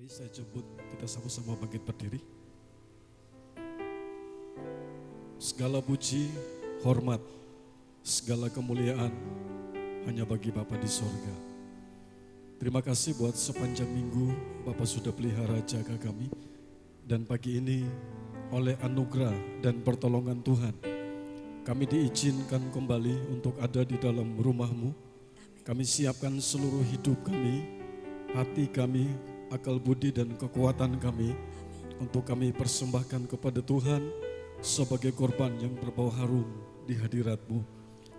Mari saya jemput kita sama-sama bangkit berdiri. Segala puji, hormat, segala kemuliaan hanya bagi Bapa di sorga. Terima kasih buat sepanjang minggu Bapa sudah pelihara jaga kami. Dan pagi ini oleh anugerah dan pertolongan Tuhan, kami diizinkan kembali untuk ada di dalam rumah-Mu. Kami siapkan seluruh hidup kami, hati kami, akal budi dan kekuatan kami untuk kami persembahkan kepada Tuhan sebagai korban yang berbau harum di hadirat-Mu.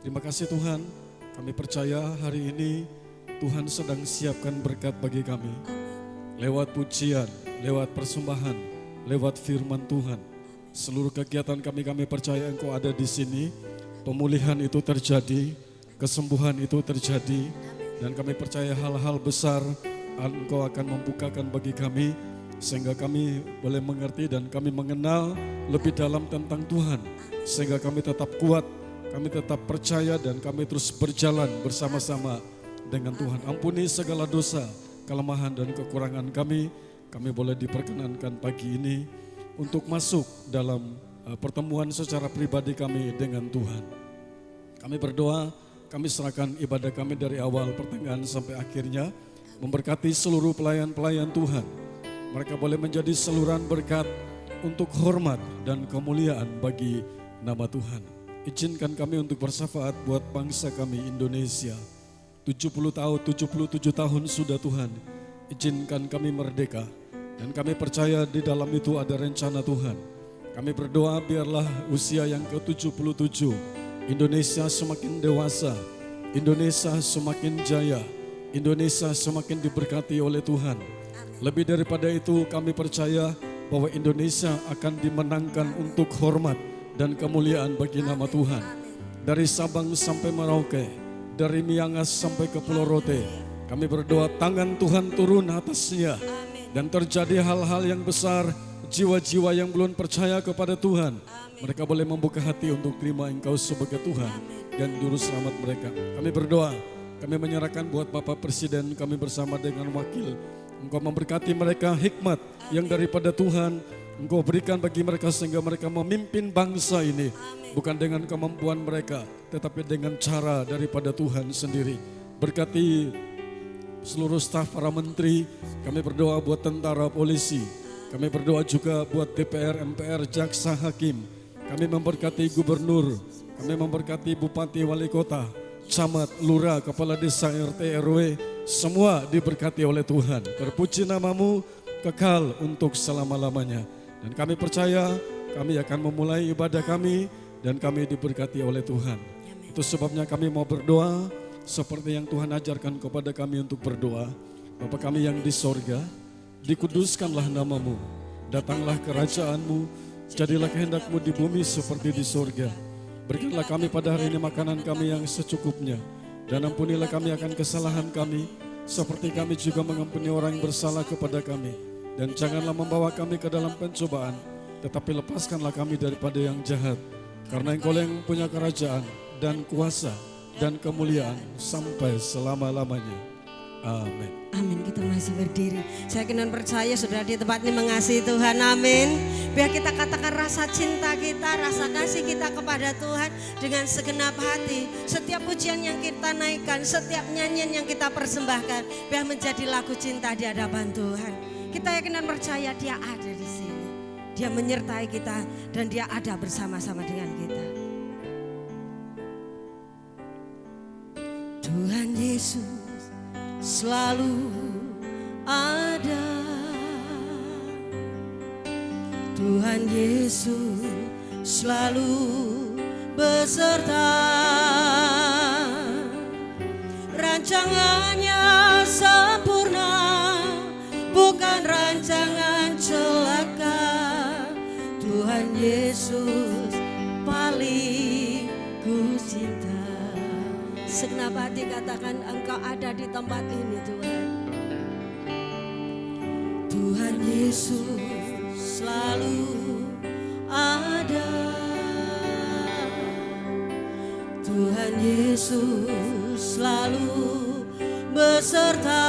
Terima kasih Tuhan, kami percaya hari ini Tuhan sedang siapkan berkat bagi kami. Lewat pujian, lewat persembahan, lewat firman Tuhan. Seluruh kegiatan kami percaya Engkau ada di sini. Pemulihan itu terjadi, kesembuhan itu terjadi. Dan kami percaya hal-hal besar Engkau akan membukakan bagi kami, sehingga kami boleh mengerti dan kami mengenal lebih dalam tentang Tuhan. Sehingga kami tetap kuat, kami tetap percaya dan kami terus berjalan bersama-sama dengan Tuhan. Ampuni segala dosa, kelemahan dan kekurangan kami. Kami boleh diperkenankan pagi ini untuk masuk dalam pertemuan secara pribadi kami dengan Tuhan. Kami berdoa, kami serahkan ibadah kami dari awal pertengahan sampai akhirnya. Memberkati seluruh pelayan-pelayan Tuhan. Mereka boleh menjadi saluran berkat untuk hormat dan kemuliaan bagi nama Tuhan. Izinkan kami untuk bersyafaat buat bangsa kami Indonesia. 77 tahun sudah Tuhan. Izinkan kami merdeka. Dan kami percaya di dalam itu ada rencana Tuhan. Kami berdoa biarlah usia yang ke-77 Indonesia semakin dewasa, Indonesia semakin jaya, Indonesia semakin diberkati oleh Tuhan. Lebih daripada itu kami percaya bahwa Indonesia akan dimenangkan untuk hormat dan kemuliaan bagi nama Tuhan. Dari Sabang sampai Merauke, dari Miangas sampai ke Pulau Rote, kami berdoa tangan Tuhan turun atasnya. Dan terjadi hal-hal yang besar, jiwa-jiwa yang belum percaya kepada Tuhan. Mereka boleh membuka hati untuk terima Engkau sebagai Tuhan dan Juru Selamat mereka. Kami berdoa, kami menyerahkan buat Bapak Presiden kami bersama dengan wakil. Engkau memberkati mereka hikmat yang daripada Tuhan. Engkau berikan bagi mereka sehingga mereka memimpin bangsa ini. Bukan dengan kemampuan mereka, tetapi dengan cara daripada Tuhan sendiri. Berkati seluruh staf para menteri, kami berdoa buat tentara polisi, kami berdoa juga buat DPR, MPR, jaksa, hakim, kami memberkati gubernur, kami memberkati bupati, wali kota, camat, lurah, kepala desa, RT, RW, semua diberkati oleh Tuhan. Terpuji namamu kekal untuk selama-lamanya. Dan kami percaya kami akan memulai ibadah kami dan kami diberkati oleh Tuhan. Itu sebabnya kami mau berdoa seperti yang Tuhan ajarkan kepada kami untuk berdoa. Bapa kami yang di sorga, dikuduskanlah namamu, datanglah kerajaanmu, jadilah kehendak-Mu di bumi seperti di sorga. Berikanlah kami pada hari ini makanan kami yang secukupnya, dan ampunilah kami akan kesalahan kami, seperti kami juga mengampuni orang yang bersalah kepada kami. Dan janganlah membawa kami ke dalam pencobaan, tetapi lepaskanlah kami daripada yang jahat. Karena Engkau yang punya kerajaan dan kuasa dan kemuliaan sampai selama-lamanya. Amin. Amin, kita masih berdiri. Saya kena percaya sudah di tempat ini mengasihi Tuhan, amin. Biar kita katakan rasa cinta kita, rasa kasih kita kepada Tuhan dengan segenap hati. Setiap pujian yang kita naikkan, setiap nyanyian yang kita persembahkan, biar menjadi lagu cinta di hadapan Tuhan. Kita yakin dan percaya Dia ada di sini. Dia menyertai kita dan Dia ada bersama-sama dengan kita. Tuhan Yesus selalu ada. Tuhan Yesus selalu beserta. Rancangannya sempurna, bukan rancangan celaka. Tuhan Yesus paling ku cinta. Segenap hati katakan Engkau ada di tempat ini Tuhan. Tuhan Yesus selalu ada. Tuhan Yesus selalu beserta.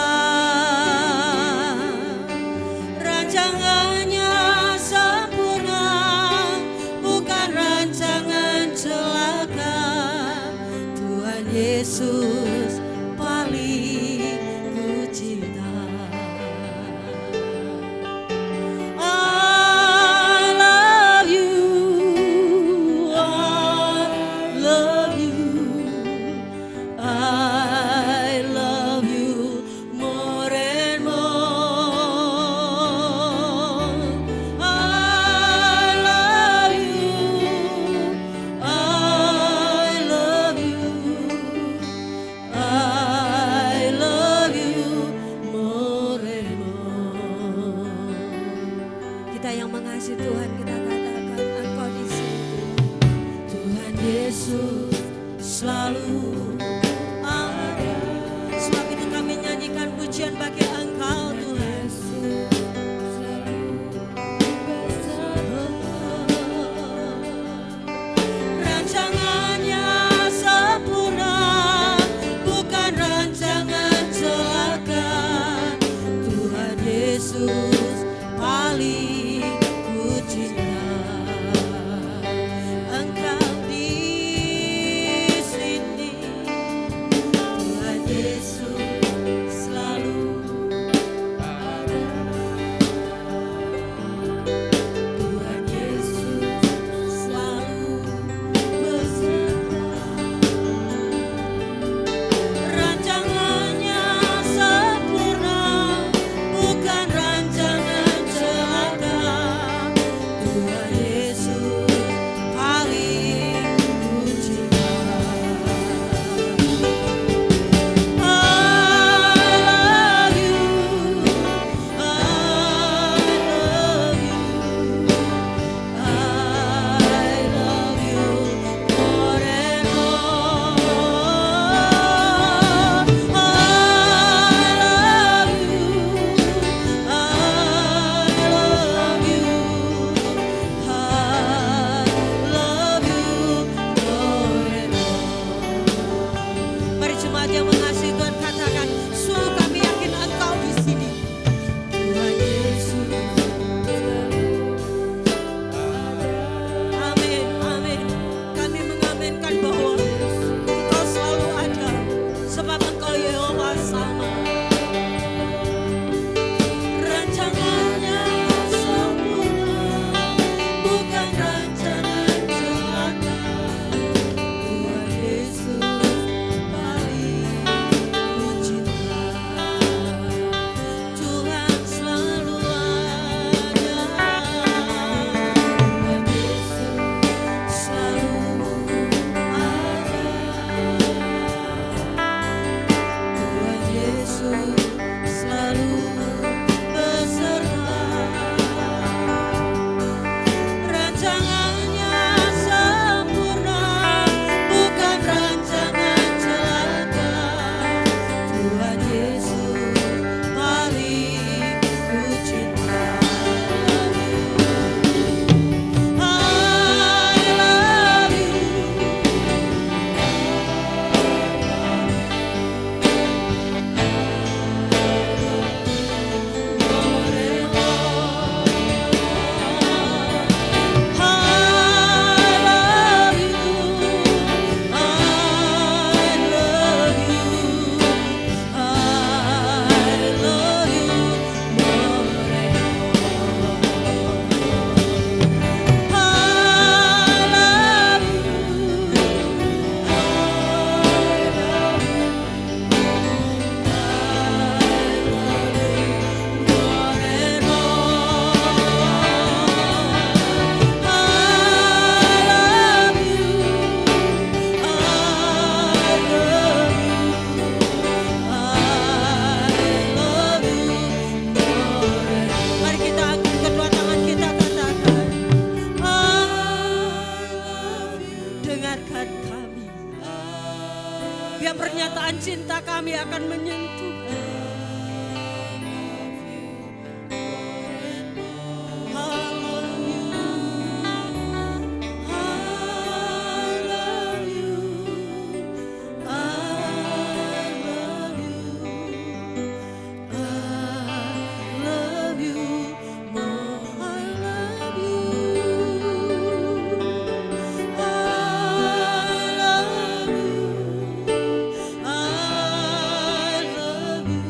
Yesus selalu ada. Sebab itu kami nyanyikan pujian bagi Engkau Tuhan. Rancangannya sempurna, bukan rancangan celaka. Tuhan Yesus paling ku cinta. Engkau di sini, Tuhan Yesus selalu ada. Tuhan Yesus selalu beserta. Rancangannya sempurna, bukan rancangan celaka. Tuhan Yesus paling ku cinta. I love you, I love you, I love you more and more. I love you, I love you, I love you more and more. Mari jemaat yang mengasihi Tuhan katakan, sungguh kami yakin Engkau di sini. Tuhan Yesus. Amin, amin. Kami mengaminkan bahwa Engkau selalu ada, sebab Engkau Yehova sama. Rancangannya sempurna, bukan rancangan celaka. Tuhan Yesus paling ku cinta. Tuhan selalu ada. Tuhan Yesus selalu ada. Tuhan Yesus selalu beserta. Rancangannya sempurna, bukan rancangan celaka. Tuhan Yesus paling ku cinta. I love you, more and more. I love you, I love you, I love you more and more. I love you, Mari kita angkat kedua tangan kita, katakan, I love you. Dengarkan kami. Biar pernyataan cinta kami akan menyentuh. I love you, I love you, I love you, I love you more. I love you, I love you, I love you.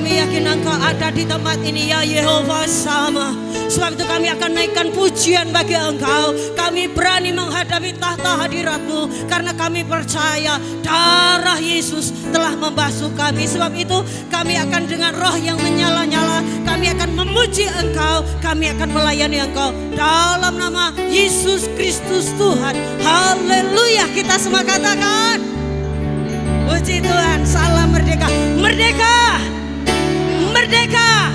kami yakin Engkau ada di tempat ini ya Yehova Sama. Sebab itu kami akan naikkan pujian bagi Engkau. Kami berani menghadapi tahta hadirat-Mu karena kami percaya darah Yesus telah membasuh kami. Sebab itu kami akan dengan roh yang menyala-nyala, kami akan memuji Engkau, kami akan melayani Engkau dalam nama Yesus Kristus Tuhan. Haleluya, kita semua katakan puji Tuhan. Salam merdeka, merdeka, merdeka,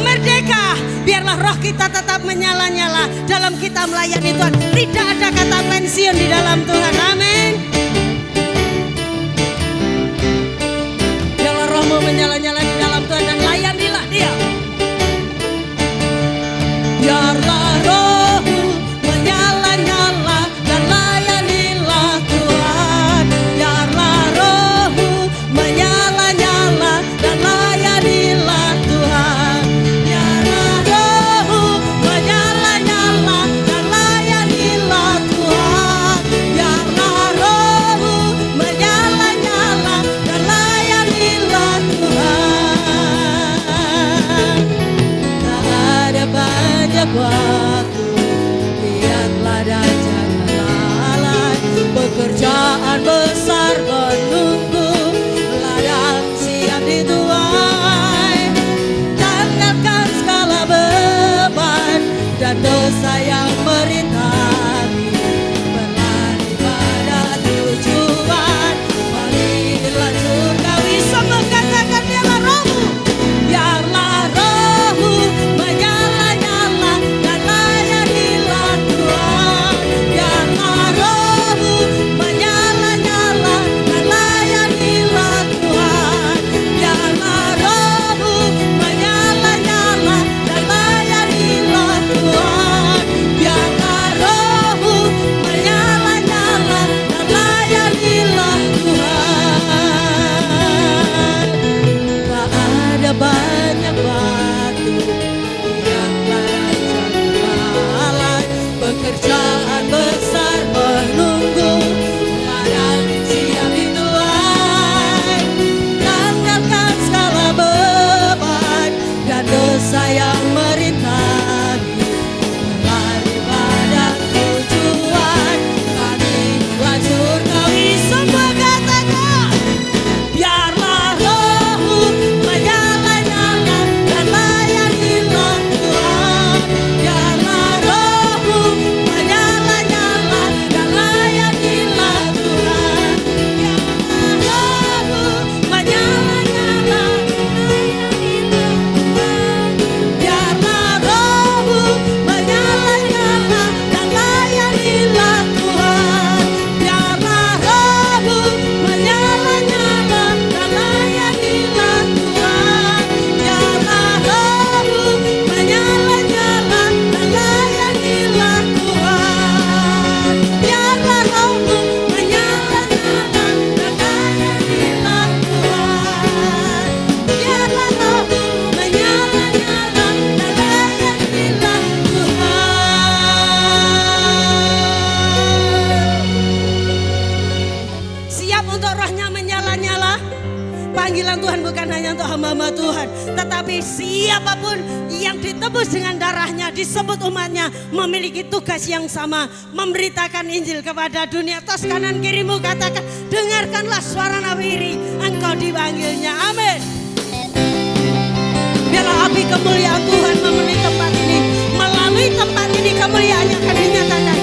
merdeka. Biarlah roh kita tetap menyala-nyala dalam kita melayani Tuhan. Tidak ada kata pensiun di dalam Tuhan. Amin. Biarlah rohmu menyala-nyala di dalam Tuhan dan layanilah Dia. Biarlah rohmu menyala-nyala dan layanilah Tuhan. Biarlah rohmu menyala-nyala dan layanilah Tuhan. Biarlah rohmu menyala-nyala dan layanilah Tuhan. Biarlah rohmu menyala-nyala dan layanilah Tuhan. Tak ada banyak waktu, lihatlah dan jangan lalai. Pekerjaan besar menunggu, ladang siap dituai. Tanggalkan segala beban dan dosa yang merintangi. Berlari pada tujuan, marilah surgawi. Semua katakan biarlah rohmu, biarlah rohmu menyala-nyala dan layanilah Tuhan. Biarlah rohmu menyala-nyala dan layanilah Tuhan. Biarlah rohmu menyala-nyala dan layanilah Tuhan. Biarlah rohmu menyala-nyala dan layanilah Tuhan. Tak ada banyak waktu, lihatlah dan jangan lalai. Pekerjaan besar menunggu, ladang siap dituai. Tanggalkan segala beban dan dosa yang merintangi. Berlari pada tujuan, marilah surgawi. Semua katakan biarlah rohmu menyala-nyala dan layanilah Tuhan. Biarlah rohmu menyala-nyala dan layanilah Tuhan. Biarlah rohmu menyala-nyala dan layanilah Tuhan. Biarlah rohmu menyala-nyala dan layanilah Tuhan. Biarlah rohmu menyala-nyala dan layanilah Tuhan. Biarlah rohmu menyala-nyala dan layanilah Tuhan. Biarlah rohmu menyala-nyala dan layanilah Tuhan. Biarlah rohmu menyala-nyala dan layanilah Tuhan. Siap untuk rohnya menyala-nyala? Panggilan Tuhan bukan hanya untuk hamba-hamba Tuhan, tetapi siapapun yang ditebus dengan darahnya, disebut umatnya, memiliki tugas yang sama, memberitakan Injil kepada dunia. Tos kanan kirimu katakan, dengarkanlah suara nabiri, engkau dipanggilnya. Amin. Biarlah api kemuliaan Tuhan memenuhi tempat ini. Melalui tempat ini kemuliaannya akan dinyatakan.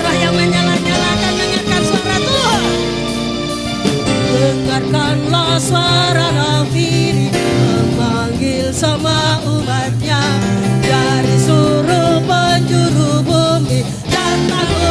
Roh yang menyala-nyala akan dengarkan suara Tuhan. Dengarkanlah suara nafiri memanggil sama umatnya dari seluruh penjuru bumi. Datanglah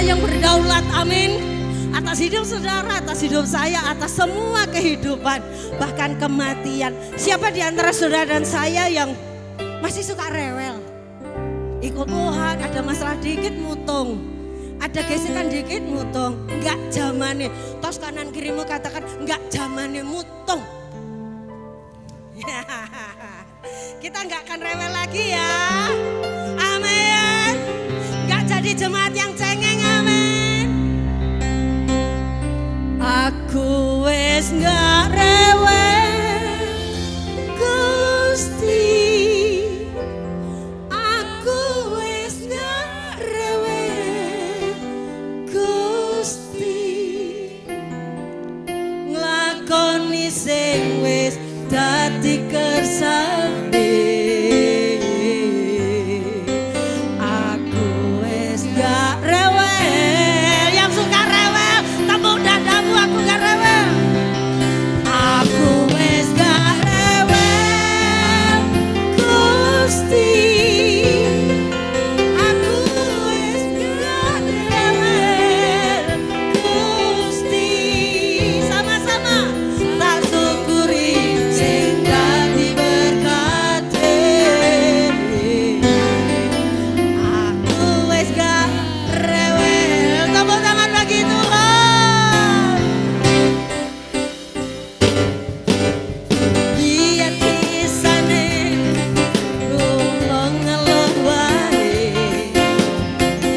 yang berdaulat, amin. Atas hidup saudara, atas hidup saya, atas semua kehidupan, bahkan kematian. Siapa di antara saudara dan saya yang masih suka rewel? Ikut Tuhan, ada masalah dikit mutung, ada gesekan dikit mutung. Enggak zamannya. Tos kanan kirimu katakan enggak zamannya mutung. Kita enggak akan rewel lagi ya. Amin. Enggak jadi jemaat yang cengeng, amin. Aku wes enggak rewel Gusti. Aku wes enggak rewel Gusti. Nglakoni sing wis dadi kersane. Aku wis gak rewel. Yang suka rewel tepuk dadamu, aku gak rewel. Aku wis gak rewel Gusti. Aku wis gak rewel Gusti. Sama-sama tak syukuri sing dadi berkate. Aku wis gak rewel. Tepuk tangan bagi Tuhan. Biar kisane rumong ngeluh wae.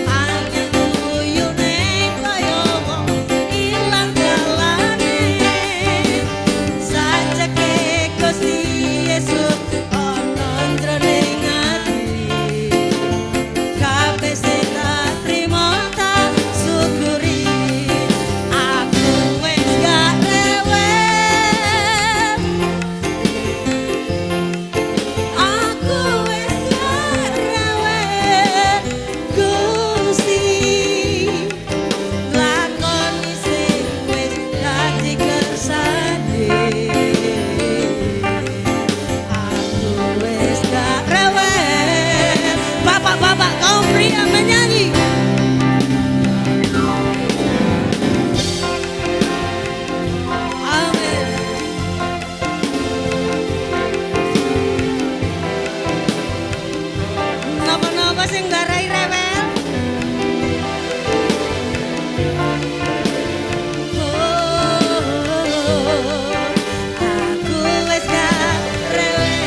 Angin uyune kaya wong ilang dalane. Sajake Gusti Yesus ana jroning ati. Kabeh sing tak trimo tak syukuri. Aku wis gak rewel. Aku wis gak rewel Gusti. Lakoni sing wis dadi kersane. Aku wis gak rewel. Bapak-bapak kaum pria menyanyi. Amin. Napa-napa sing garai rewel? Aku wis gak rewel.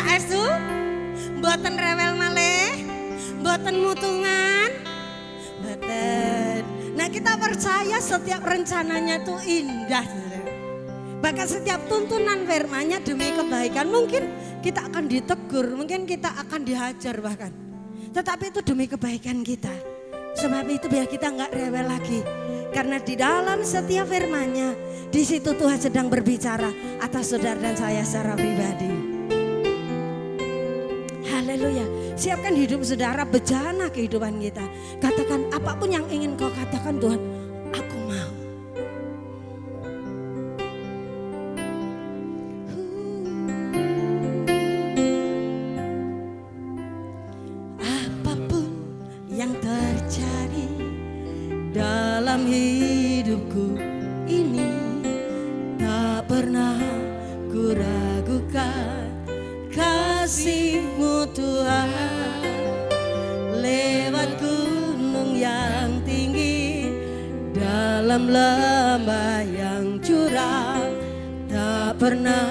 saestu mboten rewel malih, mboten mutungan, mboten. Nah kita percaya setiap rencananya tuh indah. Bahkan setiap tuntunan firman-Nya demi kebaikan. Mungkin kita akan ditegur, mungkin kita akan dihajar bahkan. Tetapi itu demi kebaikan kita. Sebab itu biar kita nggak rewel lagi. Karena di dalam setiap firman-Nya, di situ Tuhan sedang berbicara atas saudara dan saya secara pribadi. Haleluya. Siapkan hidup saudara, bejana kehidupan kita. Katakan apapun yang ingin kau katakan, Tuhan, aku mau. Apapun yang terjadi dalam hidupku ini, tak pernah ku ragukan kasih-Mu Tuhan. Lewat gunung yang tinggi, dalam lembah yang curam, tak pernah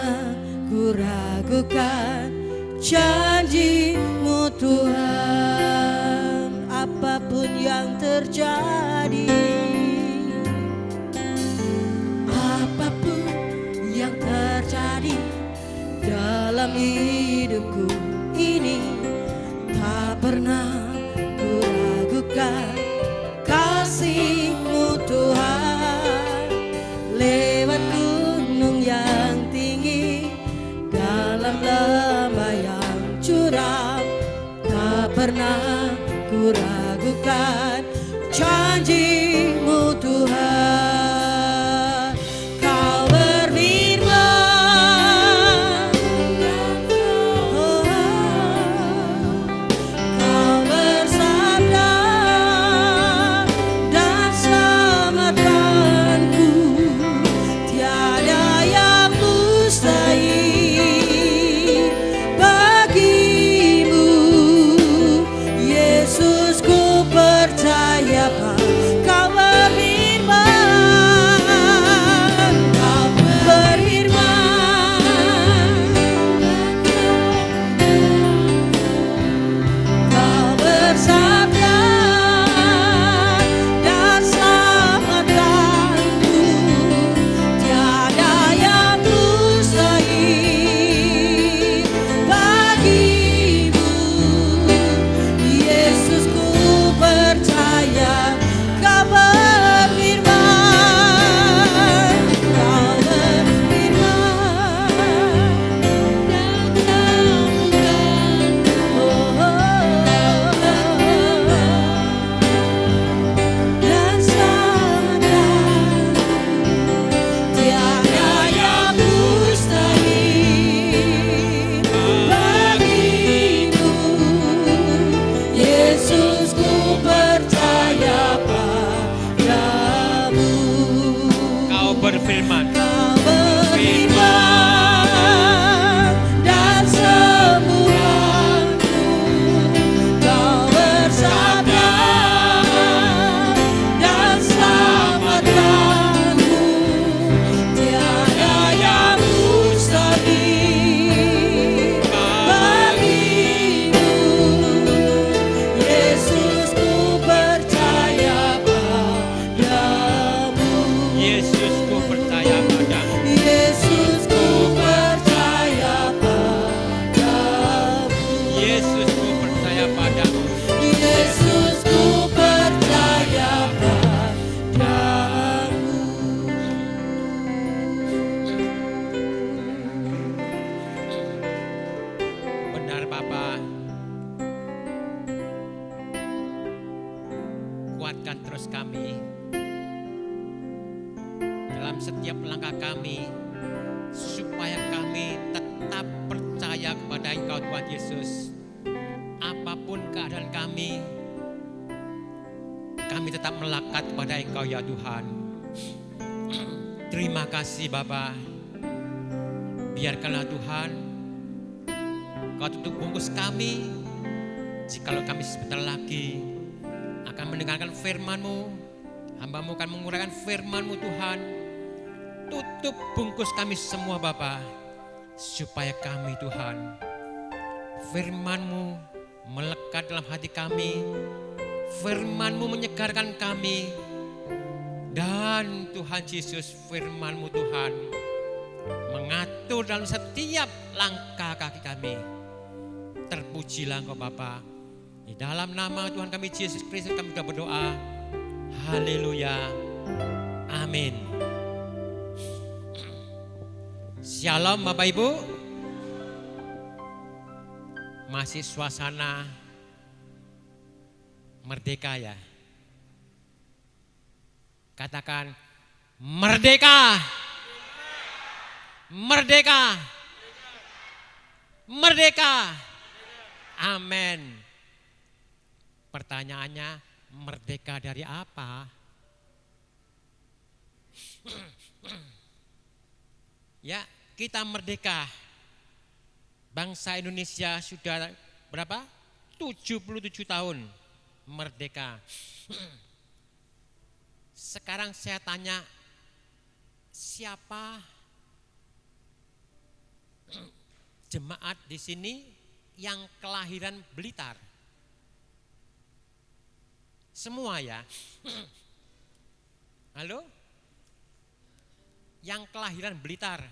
ku ragukan janji-Mu Tuhan. Apapun yang terjadi, apapun yang terjadi dalam hidupku ini, tak pernah ku ragukan kasih-Mu Tuhan. Lewat gunung yang tinggi, dalam lembah yang curam, tak pernah ku ragukan janji-Mu Tuhan. Kau berfirman, Kau bersabda, dan selamatkanku tiada yang mustahil bagimu. Yesus, ku percaya Kau berfirman, Kau berfirman, Kau bersabda, dan selamatkanku tiada yang mustahil bagimu. Yesus, ku percaya Kau berfirman, Kau berfirman, dan selamatkanku tiada yang mustahil bagimu. Yesus, ku percaya padamu. Kau berfirman, Kau berfirman, dan sembuhkanku. Kau bersabda, dan selamatkanku tiada yang mustahil bagimu. Yesus, ku percaya padamu. Yesus, ku percaya padamu. Yesus, ku percaya padamu. Yesus, ku percaya padamu. Yesus, ku percaya padamu. Benar Bapa. Kuatkan terus kami dalam setiap langkah kami, supaya kami tetap percaya kepada Engkau Tuhan Yesus. Apapun keadaan kami tetap melekat kepada Engkau ya Tuhan. Terima kasih Bapa. Biarkanlah Tuhan Kau tutup bungkus kami, jikalau kami sebentar lagi akan mendengarkan firman-Mu. Hamba-Mu akan menguraikan firman-Mu Tuhan. Tutup bungkus kami semua Bapa, supaya kami Tuhan Firman-Mu melekat dalam hati kami. Firman-Mu menyegarkan kami. Dan Tuhan Yesus, firman-Mu Tuhan mengatur dalam setiap langkah kaki kami. Terpujilah Engkau Bapa. Di dalam nama Tuhan kami Yesus Kristus kami sudah berdoa. Haleluya. Amin. Shalom Bapak Ibu. Masih suasana merdeka ya. Katakan merdeka. Merdeka. Merdeka. Amin. Pertanyaannya, merdeka dari apa? Ya, kita merdeka. Bangsa Indonesia sudah berapa? 77 tahun merdeka. Sekarang saya tanya, siapa jemaat di sini yang kelahiran Blitar? Semua ya? Halo? Yang kelahiran Blitar?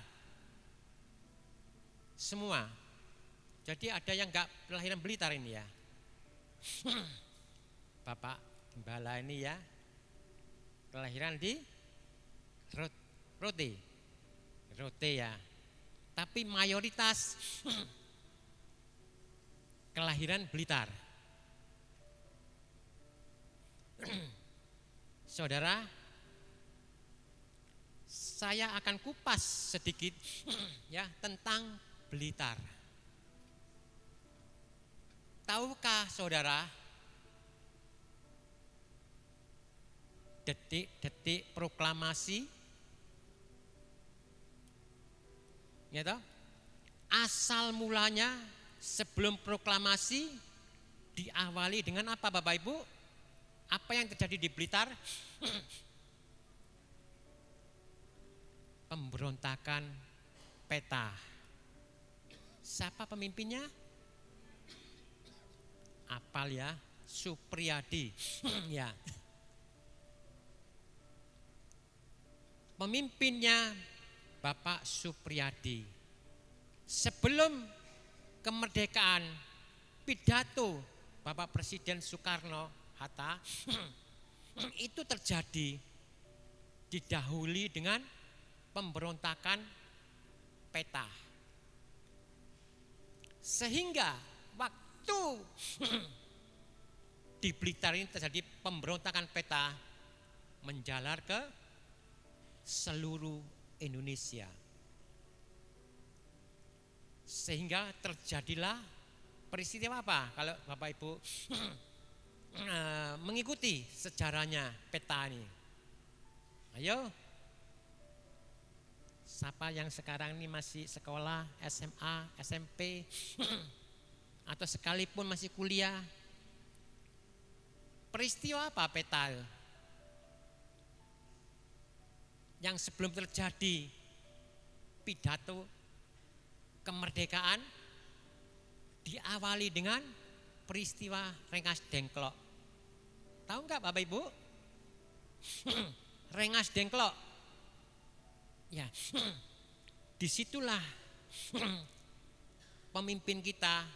Semua? Jadi ada yang enggak kelahiran Blitar ini ya? Bapak Gembala ini ya, kelahiran di Rote ya. Tapi mayoritas kelahiran Blitar. Saudara, saya akan kupas sedikit ya tentang Blitar. Tahukah saudara detik-detik proklamasi? Ya toh? Asal mulanya sebelum proklamasi diawali dengan apa Bapak Ibu? Apa yang terjadi di Blitar? Pemberontakan peta. Siapa pemimpinnya? Apal ya, Supriyadi. Ya. Pemimpinnya Bapak Supriyadi. Sebelum kemerdekaan, pidato Bapak Presiden Soekarno-Hatta itu terjadi didahului dengan pemberontakan peta. Sehingga waktu di Blitar ini terjadi pemberontakan peta menjalar ke seluruh Indonesia. Sehingga terjadilah peristiwa apa? Kalau Bapak Ibu mengikuti sejarahnya peta ini. Ayo. Siapa yang sekarang ini masih sekolah, SMA, SMP, atau sekalipun masih kuliah. Peristiwa apa peta? Yang sebelum terjadi pidato kemerdekaan diawali dengan peristiwa Rengas Dengklok. Tahu enggak Bapak Ibu? Rengas Dengklok. Ya, disitulah pemimpin kita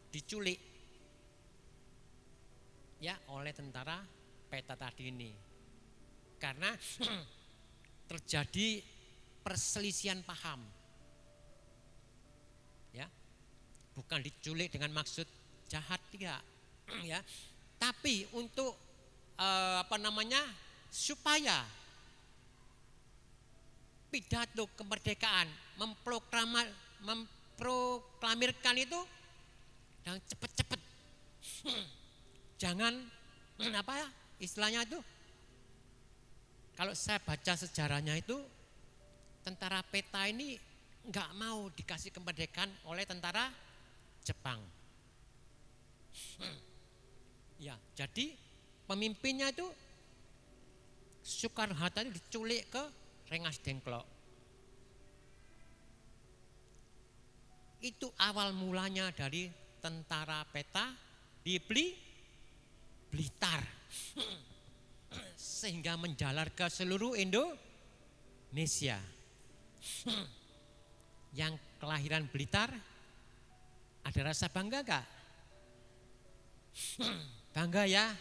diculik ya oleh tentara peta tadi ini. Karena terjadi perselisihan paham. Ya. Bukan diculik dengan maksud jahat tidak, ya. Tapi untuk supaya pidato kemerdekaan memproklamirkan itu yang cepat-cepat. Jangan istilahnya itu. Kalau saya baca sejarahnya itu tentara peta ini enggak mau dikasih kemerdekaan oleh tentara Jepang. Ya, jadi pemimpinnya itu Soekarno-Hatta diculik ke Rengas Dengklok. Itu awal mulanya dari tentara peta di Blitar. Sehingga menjalar ke seluruh Indonesia. Yang kelahiran Blitar, ada rasa bangga gak? Bangga ya.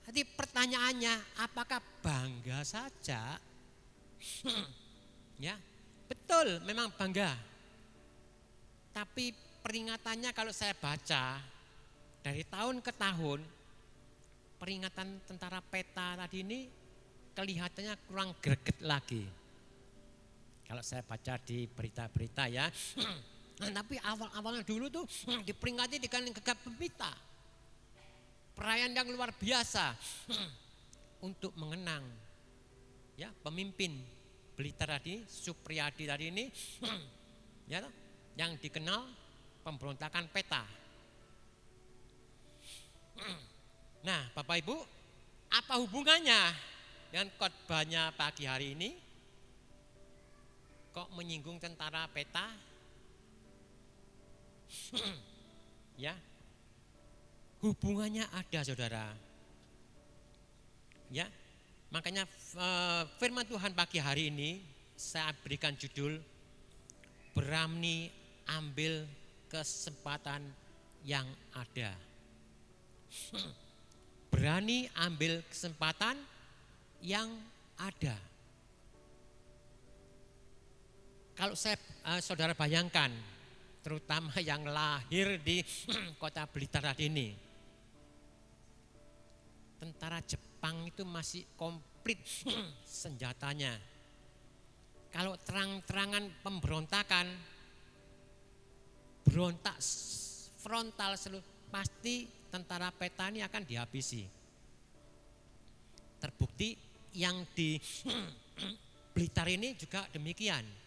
Jadi pertanyaannya, apakah bangga saja? Ya, betul, memang bangga. Tapi peringatannya kalau saya baca dari tahun ke tahun, peringatan tentara peta tadi ini kelihatannya kurang greget lagi. Kalau saya baca di berita-berita ya. Tapi awal-awalnya dulu tuh diperingati dengan gegap gempita. Perayaan yang luar biasa untuk mengenang ya pemimpin Blitar tadi, Supriyadi tadi ini ya yang dikenal pemberontakan peta. Nah, Bapak Ibu, apa hubungannya dengan khotbahnya pagi hari ini? Kok menyinggung tentara peta? Ya, hubungannya ada, saudara. Ya, makanya firman Tuhan pagi hari ini saya berikan judul berani ambil kesempatan yang ada. Berani ambil kesempatan yang ada. Kalau saudara bayangkan, terutama yang lahir di kota Blitar tadi ini, tentara Jepang itu masih komplit senjatanya. Kalau terang-terangan pemberontakan, berontak frontal seluruh, pasti tentara peta ini akan dihabisi. Terbukti yang di Blitar ini juga demikian.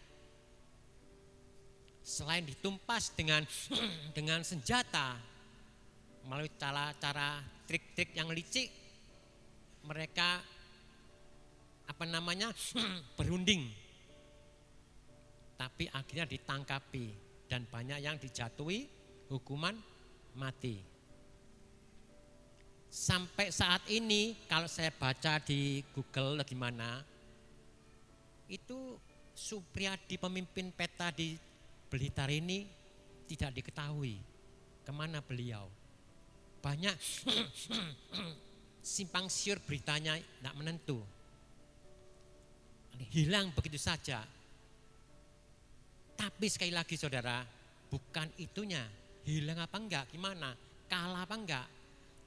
Selain ditumpas dengan senjata, melalui cara trik-trik yang licik, mereka berunding, tapi akhirnya ditangkapi dan banyak yang dijatuhi hukuman mati. Sampai saat ini kalau saya baca di Google gimana, itu Supriyadi pemimpin peta di Blitar ini tidak diketahui kemana beliau. Banyak simpang siur beritanya tidak menentu. Hilang begitu saja. Tapi sekali lagi saudara, bukan itunya. Hilang apa enggak, gimana, kalah apa enggak.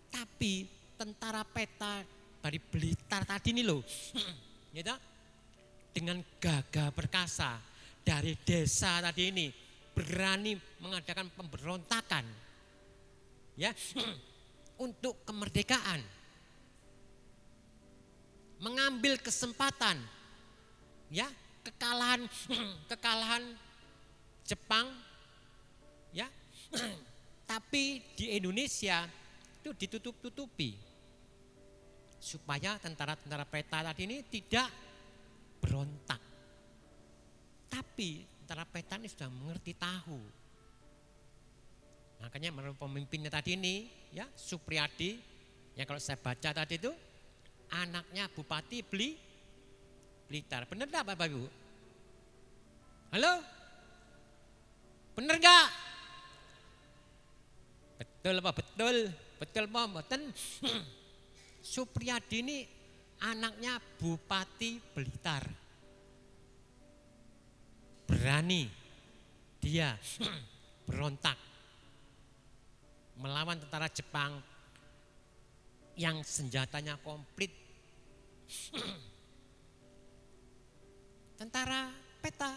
Tapi tentara peta dari Blitar tadi ini loh, gitu, dengan gagah perkasa dari desa tadi ini berani mengadakan pemberontakan ya untuk kemerdekaan, mengambil kesempatan ya kekalahan Jepang ya tapi di Indonesia itu ditutup-tutupi supaya tentara-tentara peta tadi ini tidak berontak. Tapi tentara peta ini sudah mengerti tahu. Makanya menurut pemimpinnya tadi ini ya Supriyadi, yang kalau saya baca tadi itu anaknya Bupati Blitar. Benar enggak Bapak Ibu? Halo? Benar enggak? Betul apa? Betul. Betul apa? Betul. Supriyadi ini anaknya Bupati Blitar. Berani dia berontak melawan tentara Jepang yang senjatanya komplit. Tentara peta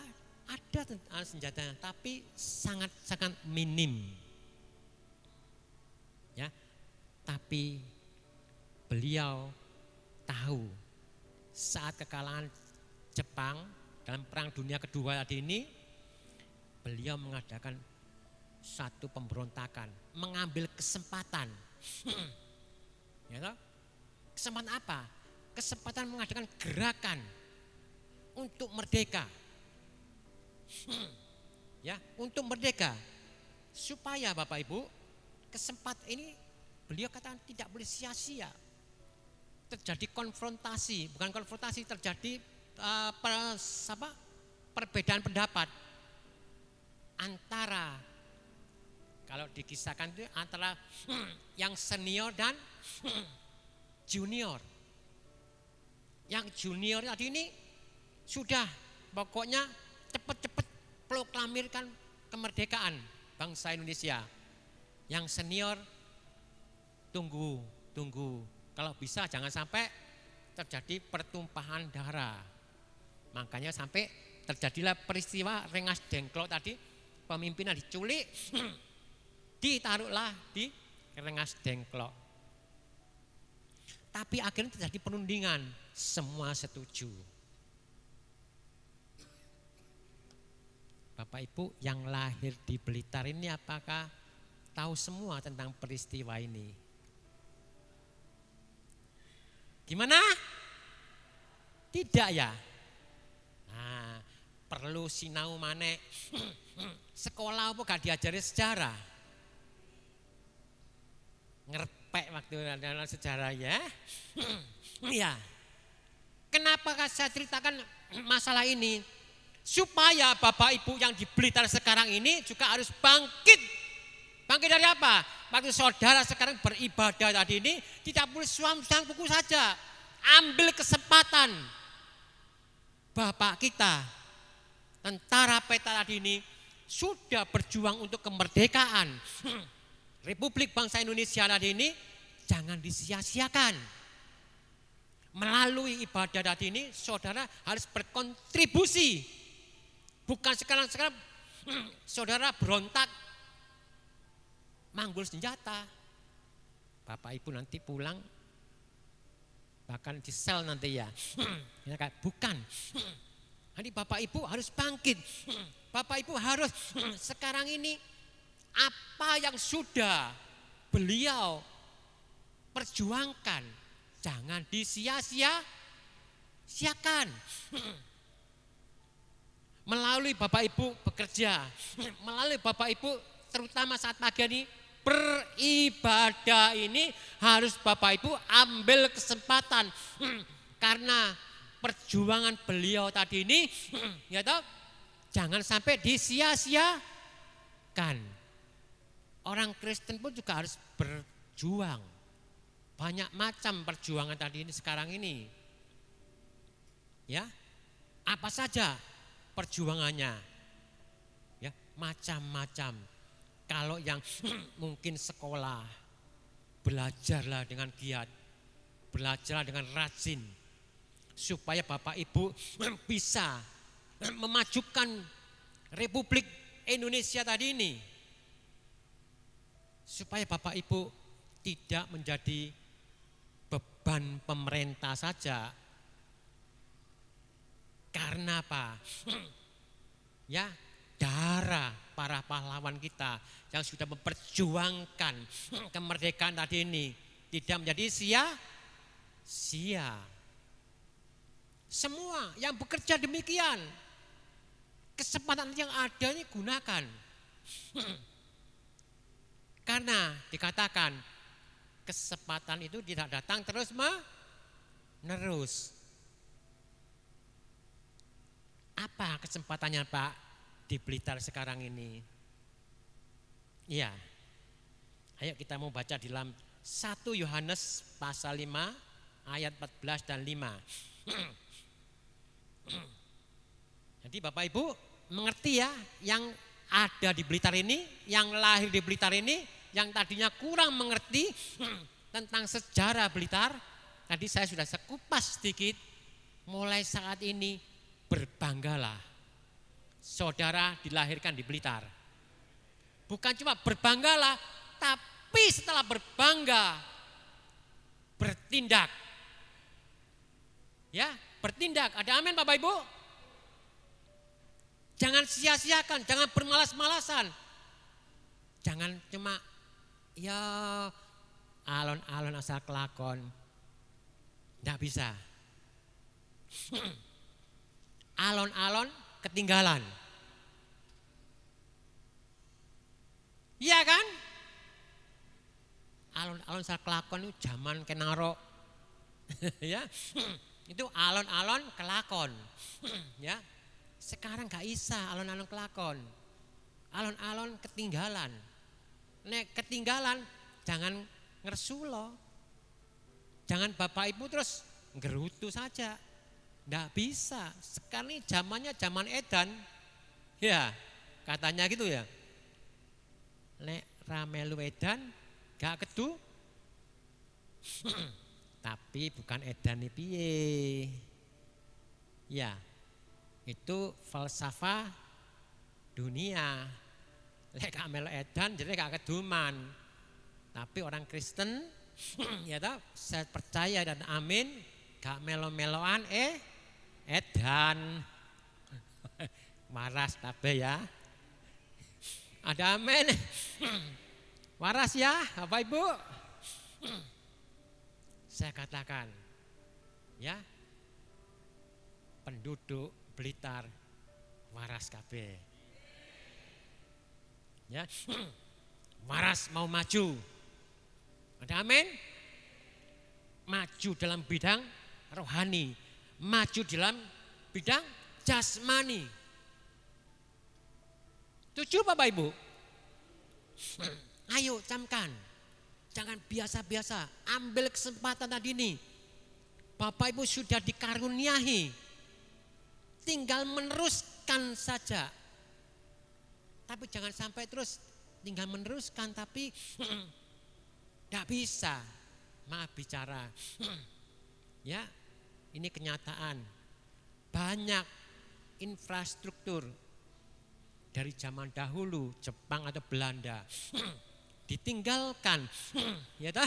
ada senjatanya tapi sangat-sangat minim. Ya. Tapi beliau tahu saat kekalahan Jepang dalam Perang Dunia Kedua tadi ini, beliau mengadakan satu pemberontakan, mengambil kesempatan. Ya toh? Kesempatan apa? Kesempatan mengadakan gerakan untuk merdeka. Ya, untuk merdeka. Supaya Bapak Ibu, kesempatan ini beliau katakan tidak boleh sia-sia. Terjadi konfrontasi, bukan konfrontasi, terjadi perbedaan pendapat antara, kalau dikisahkan itu antara yang senior dan junior. Yang junior tadi ini sudah pokoknya cepat-cepat proklamirkan kemerdekaan bangsa Indonesia. Yang senior tunggu. Kalau bisa jangan sampai terjadi pertumpahan darah. Makanya sampai terjadilah peristiwa Rengas Dengklok tadi, pemimpinnya diculik, ditaruhlah di Rengas Dengklok. Tapi akhirnya terjadi penundingan, semua setuju. Bapak Ibu yang lahir di Blitar ini apakah tahu semua tentang peristiwa ini? Gimana? Tidak ya? Nah, perlu sinau maneh. Sekolah apa gak diajari sejarah? Ngerpek waktu dalam sejarah ya. Iya. Kenapa saya ceritakan masalah ini? Supaya Bapak Ibu yang di Blitar sekarang ini juga harus bangkit. Bangkit dari apa? Waktu saudara sekarang beribadah tadi ini tidak boleh suam-suam buku saja. Ambil kesempatan. Bapak kita, tentara peta tadi ini sudah berjuang untuk kemerdekaan. Republik bangsa Indonesia tadi ini jangan disia-siakan. Melalui ibadah tadi ini saudara harus berkontribusi. Bukan sekarang saudara berontak, manggul senjata. Bapak Ibu nanti pulang, bahkan di sel nanti ya. Bukan. Nanti Bapak Ibu harus bangkit. Bapak Ibu harus sekarang ini apa yang sudah beliau perjuangkan, jangan disia-siakan. Melalui Bapak Ibu bekerja, melalui Bapak Ibu terutama saat pagi ini beribadah ini harus Bapak Ibu ambil kesempatan. Karena perjuangan beliau tadi ini ya toh, jangan sampai disia-siakan. Orang Kristen pun juga harus berjuang. Banyak macam perjuangan tadi ini sekarang ini. Ya. Apa saja perjuangannya, ya macam-macam. Kalau yang mungkin sekolah, belajarlah dengan giat, belajarlah dengan rajin, supaya Bapak Ibu bisa memajukan Republik Indonesia tadi ini, supaya Bapak Ibu tidak menjadi beban pemerintah saja. Karena apa? Ya, darah para pahlawan kita yang sudah memperjuangkan kemerdekaan tadi ini tidak menjadi sia-sia. Semua yang bekerja demikian, kesempatan yang ada ini gunakan. Karena dikatakan kesempatan itu tidak datang terus menerus. Apa kesempatannya Pak di Blitar sekarang ini? Iya. Ayo kita mau baca di dalam 1 Yohanes pasal 5 ayat 14 dan 5. Jadi Bapak Ibu mengerti ya, yang ada di Blitar ini, yang lahir di Blitar ini, yang tadinya kurang mengerti tentang sejarah Blitar. Tadi saya sudah sekupas sedikit. Mulai saat ini berbanggalah, saudara dilahirkan di Blitar. Bukan cuma berbanggalah, tapi setelah berbangga, bertindak. Ya, bertindak. Ada amin Bapak Ibu? Jangan sia-siakan, jangan bermalas-malasan. Jangan cuma ya alon-alon asal kelakon. Tidak bisa. Alon-alon ketinggalan. Iya kan? Alon-alon salah kelakon itu zaman kenaro. Ya. Itu alon-alon kelakon. Ya. Sekarang gak bisa alon-alon kelakon. Alon-alon ketinggalan. Nek ketinggalan jangan ngersulo. Jangan Bapak Ibu terus ngerutu saja. Nggak bisa. Sekarang ini zamannya zaman edan. Ya, katanya gitu ya. Nek ramelu edan gak kedu. Tapi bukan edan nih piye. Ya, itu falsafah dunia. Lek gak melu edan jadi gak keduman. Tapi orang Kristen ya toh, saya percaya dan amin gak melo-meloan edan. Waras kabeh ya. Ada amin. Waras ya Bapak Ibu. Saya katakan ya, penduduk Blitar waras kabeh. Ya. Waras mau maju. Ada amin. Maju dalam bidang rohani, maju dalam bidang jasmani. Setuju Bapak Ibu? Ayo camkan. Jangan biasa-biasa, ambil kesempatan tadi ini. Bapak Ibu sudah dikaruniai. Tinggal meneruskan saja. Tapi jangan sampai terus tinggal meneruskan tapi tidak bisa. Maaf bicara. Ya, ini kenyataan. Banyak infrastruktur dari zaman dahulu Jepang atau Belanda ditinggalkan, ya toh?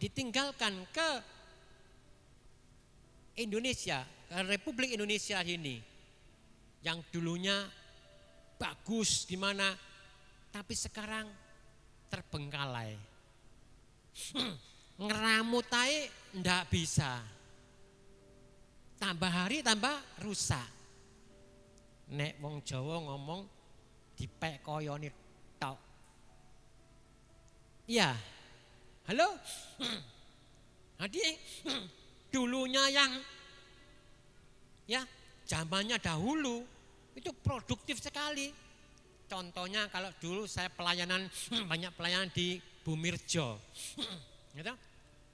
Ditinggalkan ke Indonesia, ke Republik Indonesia ini, yang dulunya bagus gimana, tapi sekarang terbengkalai. Ngeramut aja ndak bisa. Tambah hari tambah rusak. Nek wong Jawa ngomong dipek koyone tok. Iya. Halo? Jadi dulunya yang ya zamannya dahulu itu produktif sekali. Contohnya kalau dulu saya pelayanan, banyak pelayanan di Bumirjo. Gitu?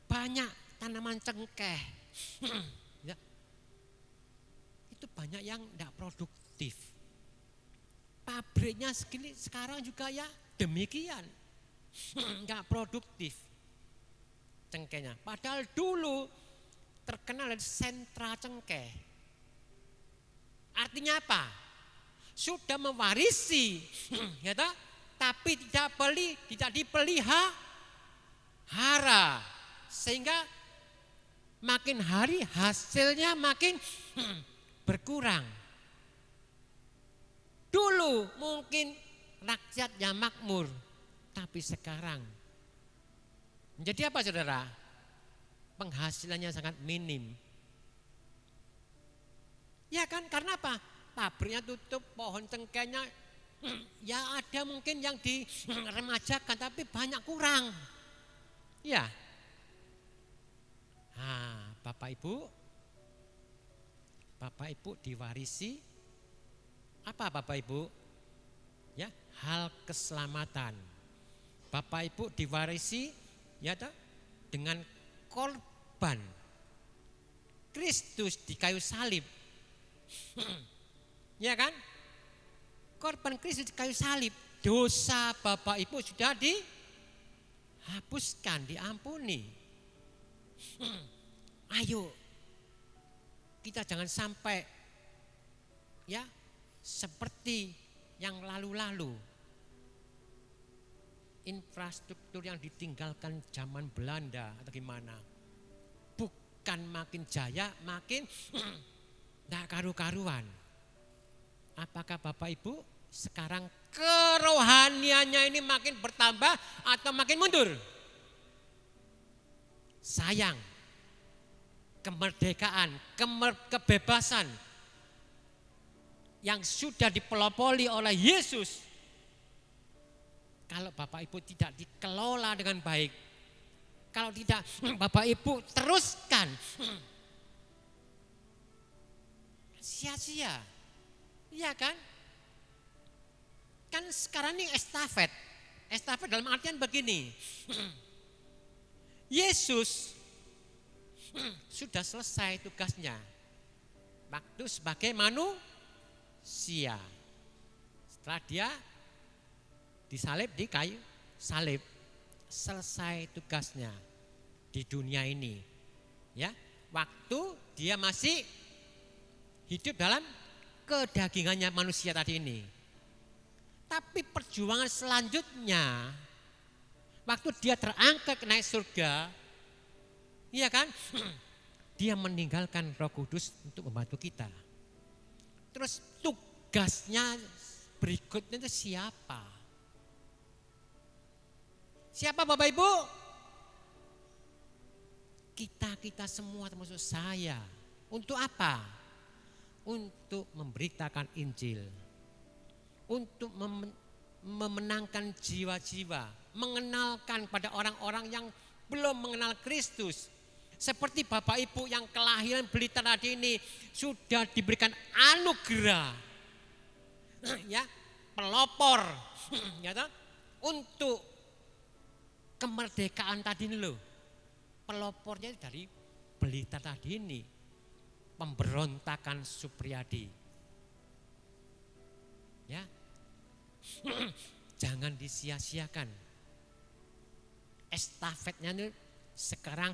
Banyak tanaman cengkeh. Ya. Itu banyak yang tidak produktif. Pabriknya segini sekarang juga ya demikian. Enggak produktif cengkehnya. Padahal dulu terkenal dari sentra cengkeh. Artinya apa? Sudah mewarisi, ya toh? Tapi tidak dipelihara, sehingga makin hari hasilnya makin berkurang. Dulu mungkin rakyatnya makmur, tapi sekarang menjadi apa saudara? Penghasilannya sangat minim. Ya kan, karena apa? Pabriknya tutup, pohon cengkehnya ya ada mungkin yang diremajakan tapi banyak kurang. Ya. Nah, Bapak Ibu diwarisi apa Bapak Ibu? Ya, hal keselamatan. Bapak Ibu diwarisi ya toh, dengan korban Kristus di kayu salib. Ya kan? Korban Kristus di kayu salib, dosa Bapak Ibu sudah dihapuskan, diampuni. Ayo, kita jangan sampai ya seperti yang lalu-lalu. Infrastruktur yang ditinggalkan zaman Belanda atau gimana? Bukan makin jaya, makin tidak karu-karuan. Apakah Bapak Ibu sekarang kerohaniannya ini makin bertambah atau makin mundur? Sayang, kemerdekaan, kebebasan yang sudah dipelopori oleh Yesus kalau Bapak Ibu tidak dikelola dengan baik, kalau tidak Bapak Ibu teruskan, sia-sia. Iya kan? Kan sekarang ini estafet. Estafet dalam artian begini. Yesus sudah selesai tugasnya. Waktu sebagai manusia. Setelah dia disalib di kayu salib, selesai tugasnya di dunia ini. Ya, waktu dia masih hidup dalam kedagingannya manusia tadi ini. Tapi perjuangan selanjutnya, waktu dia terangkat naik surga, iya kan? Dia meninggalkan Roh Kudus untuk membantu kita. Terus tugasnya berikutnya itu siapa? Siapa Bapak Ibu? Kita semua termasuk saya. Untuk apa? Untuk memberitakan Injil. Untuk memenangkan jiwa-jiwa, mengenalkan pada orang-orang yang belum mengenal Kristus. Seperti Bapak Ibu yang kelahiran Blitar tadi ini sudah diberikan anugerah, ya, pelopor, ya, untuk kemerdekaan tadi ini loh. Pelopornya dari Blitar tadi ini, pemberontakan Supriyadi, ya. Jangan disia-siakan. Estafetnya ini sekarang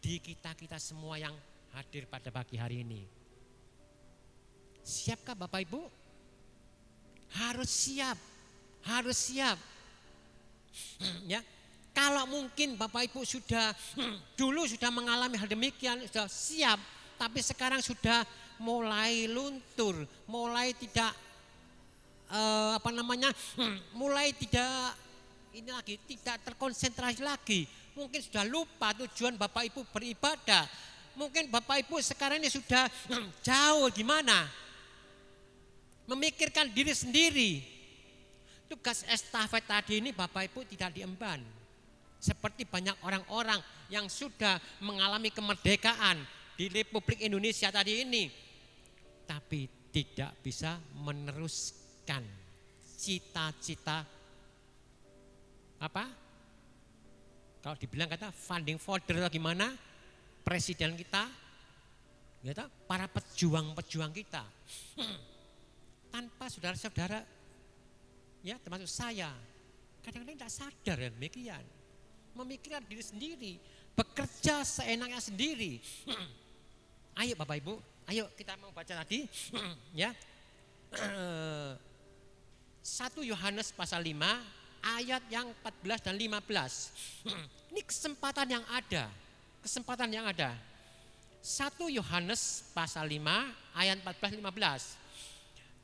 di kita semua yang hadir pada pagi hari ini. Siapkah Bapak Ibu? Harus siap. Harus siap. Ya. Kalau mungkin Bapak Ibu sudah dulu sudah mengalami hal demikian, sudah siap, tapi sekarang sudah mulai luntur, mulai tidak mulai tidak ini lagi, tidak terkonsentrasi lagi. Mungkin sudah lupa tujuan Bapak Ibu beribadah. Mungkin Bapak Ibu sekarang ini sudah jauh gimana? Memikirkan diri sendiri. Tugas estafet tadi ini Bapak Ibu tidak diemban. Seperti banyak orang-orang yang sudah mengalami kemerdekaan di Republik Indonesia tadi ini, tapi tidak bisa meneruskan cita-cita apa? Kalau dibilang kata funding folder atau gimana, presiden kita, ya, para pejuang-pejuang kita, tanpa saudara-saudara, ya termasuk saya, kadang-kadang tidak sadar ya demikian, memikirkan diri sendiri, bekerja seenaknya sendiri. Ayo Bapak Ibu, ayo kita mau baca tadi, ya. 1 Yohanes pasal 5 ayat yang 14 dan 15. Ini kesempatan yang ada. Kesempatan yang ada. 1 Yohanes pasal 5 ayat 14-15.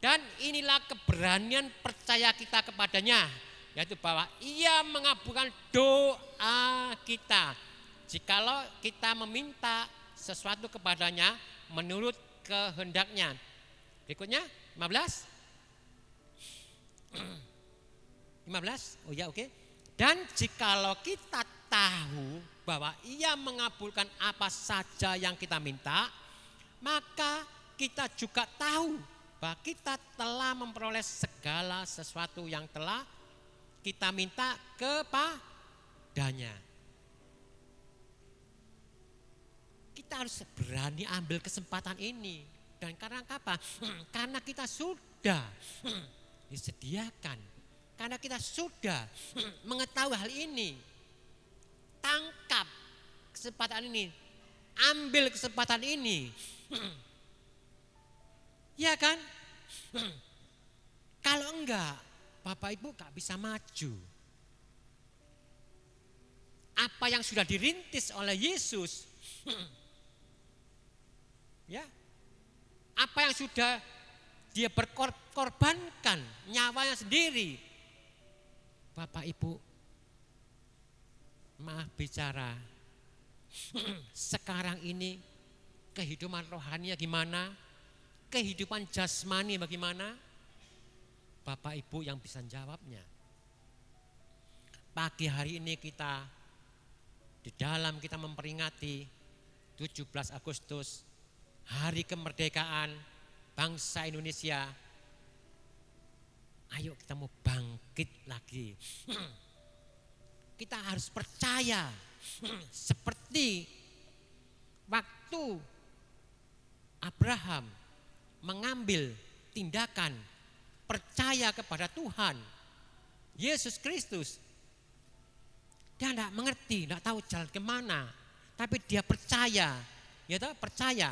Dan inilah keberanian percaya kita kepadanya, yaitu bahwa ia mengabulkan doa kita jikalau kita meminta sesuatu kepadanya menurut kehendaknya. Berikutnya 15. 15, oh ya oke. Dan jikalau kita tahu bahwa ia mengabulkan apa saja yang kita minta, maka kita juga tahu bahwa kita telah memperoleh segala sesuatu yang telah kita minta kepadanya. Kita harus berani ambil kesempatan ini. Dan karena apa? Karena kita sudah disediakan. Karena kita sudah mengetahui hal ini. Tangkap kesempatan ini. Ambil kesempatan ini. Ya kan? Kalau enggak, Bapak Ibu gak bisa maju. Apa yang sudah dirintis oleh Yesus, ya, apa yang sudah dia berkorbankan nyawanya sendiri. Bapak Ibu, maaf bicara, sekarang ini kehidupan rohaninya gimana? Kehidupan jasmani bagaimana? Bapak Ibu yang bisa jawabnya. pagi hari ini kita di dalam kita memperingati 17 Agustus, hari kemerdekaan bangsa Indonesia. Ayo kita mau bangkit lagi. Kita harus percaya seperti waktu Abraham mengambil tindakan percaya kepada Tuhan Yesus Kristus. Dia tidak mengerti, tidak tahu jalan kemana, tapi dia percaya, ya tahu, percaya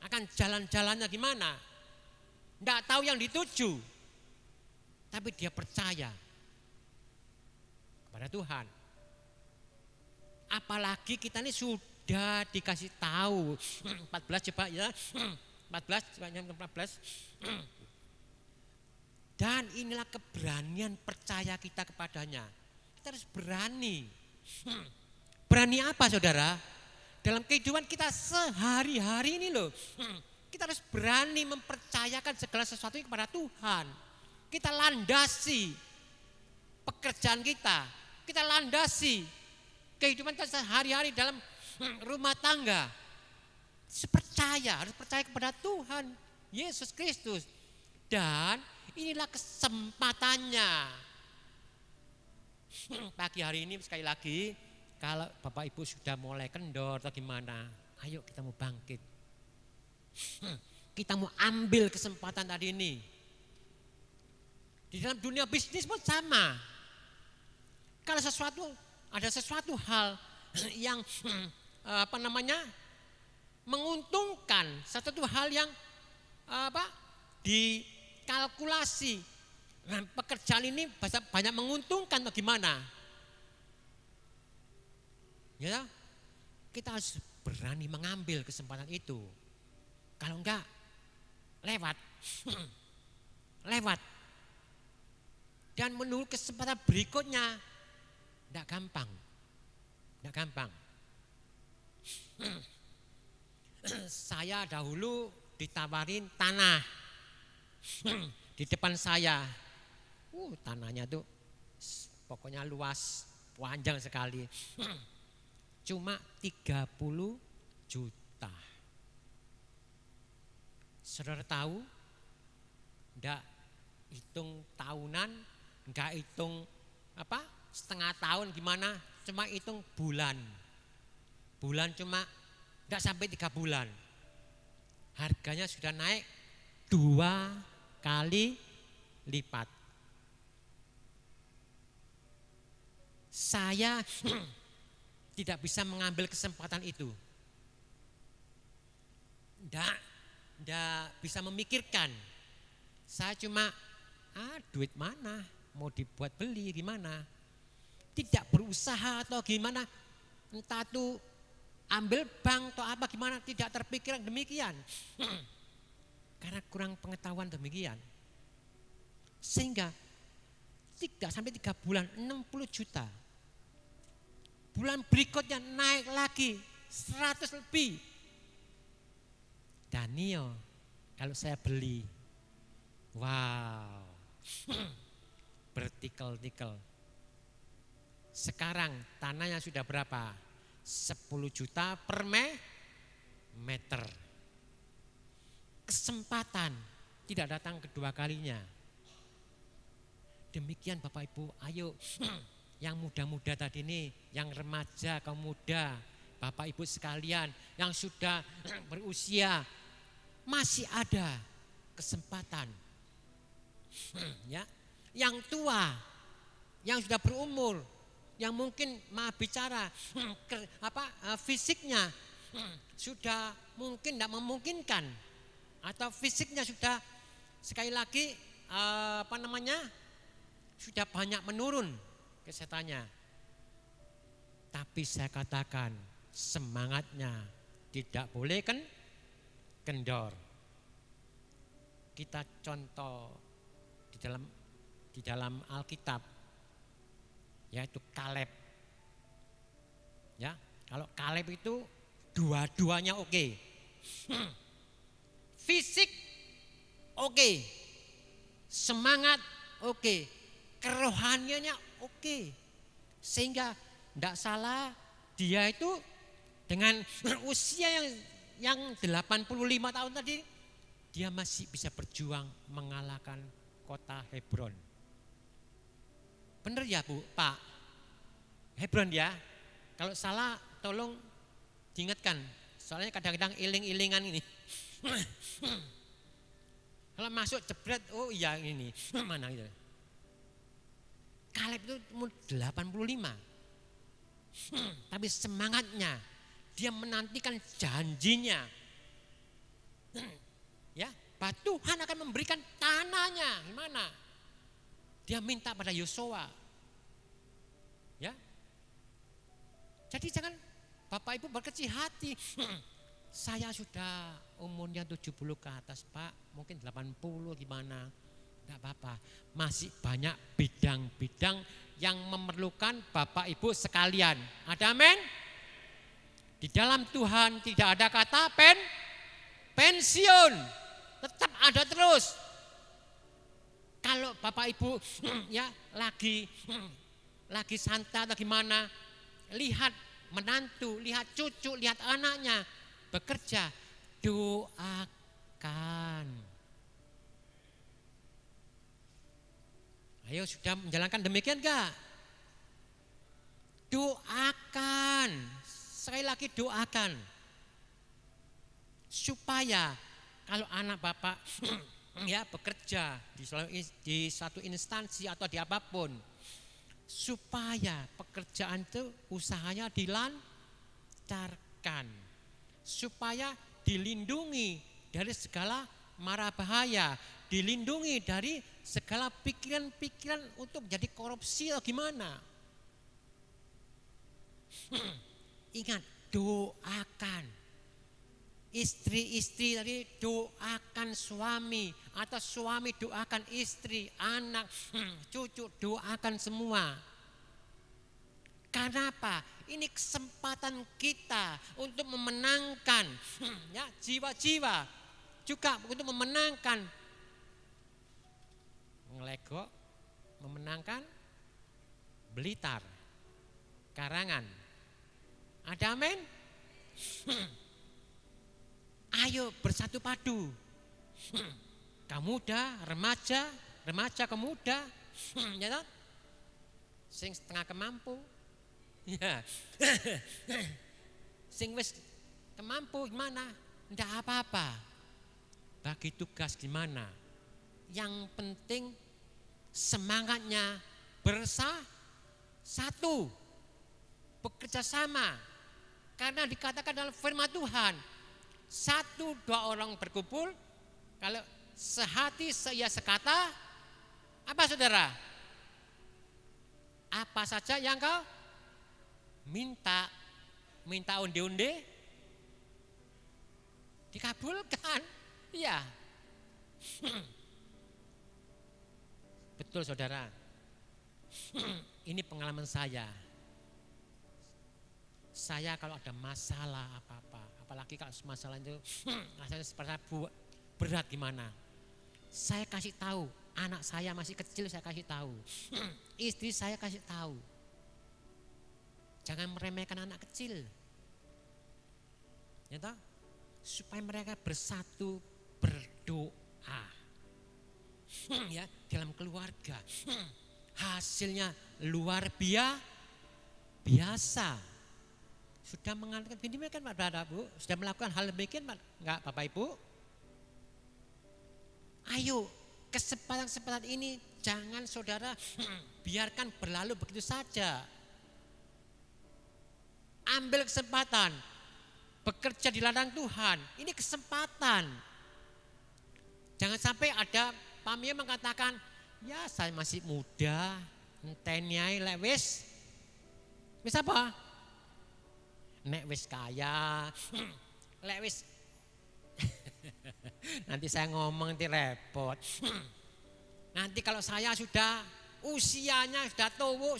akan jalan-jalannya gimana. Tidak tahu yang dituju, tapi dia percaya kepada Tuhan. Apalagi kita ini sudah dikasih tahu 14 coba ya, 14 coba 14. Dan inilah keberanian percaya kita kepadanya. Kita harus berani. Berani apa saudara? Dalam kehidupan kita sehari-hari ini loh. Kita harus berani mempercayakan segala sesuatu kepada Tuhan. Kita landasi pekerjaan kita. Kita landasi kehidupan kita sehari-hari dalam rumah tangga. Harus percaya kepada Tuhan Yesus Kristus. Dan inilah kesempatannya. Pagi hari ini sekali lagi, kalau Bapak Ibu sudah mulai kendor atau gimana, ayo kita mau bangkit. Kita mau ambil kesempatan tadi ini. Di dalam dunia bisnis pun sama. Kalau ada sesuatu hal yang menguntungkan, satu hal yang dikalkulasi. Nah, pekerjaan ini banyak menguntungkan atau gimana? Ya, kita harus berani mengambil kesempatan itu. Kalau enggak, lewat. Dan menunggu kesempatan berikutnya, enggak gampang. Saya dahulu ditawarin tanah di depan saya. Tanahnya tuh pokoknya luas, panjang sekali. Cuma 30 juta. Saudara tahu? Enggak hitung tahunan, enggak hitung setengah tahun gimana, cuma hitung bulan. Bulan cuma enggak sampai 3 bulan. Harganya sudah naik 2 kali lipat. Saya tidak bisa mengambil kesempatan itu. Tidak bisa memikirkan. Saya cuma, duit mana, mau dibuat beli gimana. Tidak berusaha atau gimana, entah itu ambil bank atau apa gimana, tidak terpikir demikian. Karena kurang pengetahuan demikian. Sehingga tidak sampai 3 bulan, 60 juta. Bulan berikutnya naik lagi 100 lebih. Danio, kalau saya beli, wow, bertikel-tikel. Sekarang tanahnya sudah berapa? 10 juta per meter. Kesempatan tidak datang kedua kalinya. Demikian Bapak Ibu, ayo yang muda-muda tadi ini, yang remaja, kaum muda, Bapak Ibu sekalian yang sudah berusia, masih ada kesempatan. Ya, yang tua, yang sudah berumur, yang mungkin bicara fisiknya sudah mungkin tidak memungkinkan, atau fisiknya sudah sekali lagi sudah banyak menurun kesehatannya. Tapi saya katakan semangatnya tidak boleh kendor. Kita contoh di dalam Alkitab, yaitu Kaleb. Ya, kalau Kaleb itu dua-duanya oke. Fisik oke. Semangat oke. Kerohaniannya oke. Sehingga tidak salah dia itu dengan usia yang 85 tahun tadi, dia masih bisa berjuang mengalahkan kota Hebron. Benar ya Bu, Pak? Hebron ya. Kalau salah tolong diingatkan. Soalnya kadang-kadang iling-ilingan ini. Kalau masuk jebret, oh iya ini. Mana gitu. Kaleb itu umur 85. Tapi semangatnya, dia menantikan janjinya. Ya, bahwa Tuhan akan memberikan tanahnya. Gimana? Dia minta pada Yosua. Ya. Jadi jangan Bapak Ibu berkecil hati. Saya sudah umurnya 70 ke atas Pak, mungkin 80 gimana. Enggak apa-apa, masih banyak bidang-bidang yang memerlukan Bapak Ibu sekalian. Ada amin? Di dalam Tuhan tidak ada kata pensiun. Tetap ada terus. Kalau Bapak Ibu ya lagi santai atau gimana, lihat menantu, lihat cucu, lihat anaknya bekerja, doakan. Ayo sudah menjalankan demikian enggak? Doakan. Sekali lagi doakan. Supaya kalau anak Bapak ya bekerja di satu instansi atau di apapun, supaya pekerjaan itu usahanya dilancarkan, supaya dilindungi dari segala mara bahaya, dilindungi dari segala pikiran-pikiran untuk jadi korupsi atau gimana. Ingat, doakan. Istri-istri tadi doakan suami, atau suami doakan istri, anak, cucu doakan semua. Karena apa? Ini kesempatan kita untuk memenangkan ya, jiwa-jiwa, juga untuk memenangkan Ngelegok, memenangkan Blitar, Karangan. Ada amin? Ayo bersatu padu. Kamuda, remaja ke muda, ya toh? Sing setengah kemampu. Ya. Sing wis kemampu gimana? Enggak apa-apa. Bagi tugas gimana? Yang penting semangatnya bersatu, bekerja sama. Karena dikatakan dalam firman Tuhan, 1-2 orang berkumpul, kalau sehati seia sekata, apa saudara? Apa saja yang kau minta onde-onde dikabulkan. Iya. Betul saudara. Ini pengalaman saya. Saya kalau ada masalah apa-apa, apalagi kalau masalah itu rasanya seperti berat gimana, saya kasih tahu. Anak saya masih kecil saya kasih tahu. Istri saya kasih tahu. Jangan meremehkan anak kecil. Ya toh? Supaya mereka bersatu berdoa. Ya, dalam keluarga. Hasilnya luar biasa. Sudah mengatakan demikian Pak Bu? Sudah melakukan hal demikian Pak? Enggak Bapak Ibu? Ayo, kesempatan ini jangan saudara biarkan berlalu begitu saja. Ambil kesempatan, bekerja di ladang Tuhan, ini kesempatan. Jangan sampai ada pamia mengatakan, ya saya masih muda, enteniai lek wis apa? Nek wis kaya, lek wis nanti saya ngomong nanti repot. Nanti kalau saya sudah usianya sudah tua,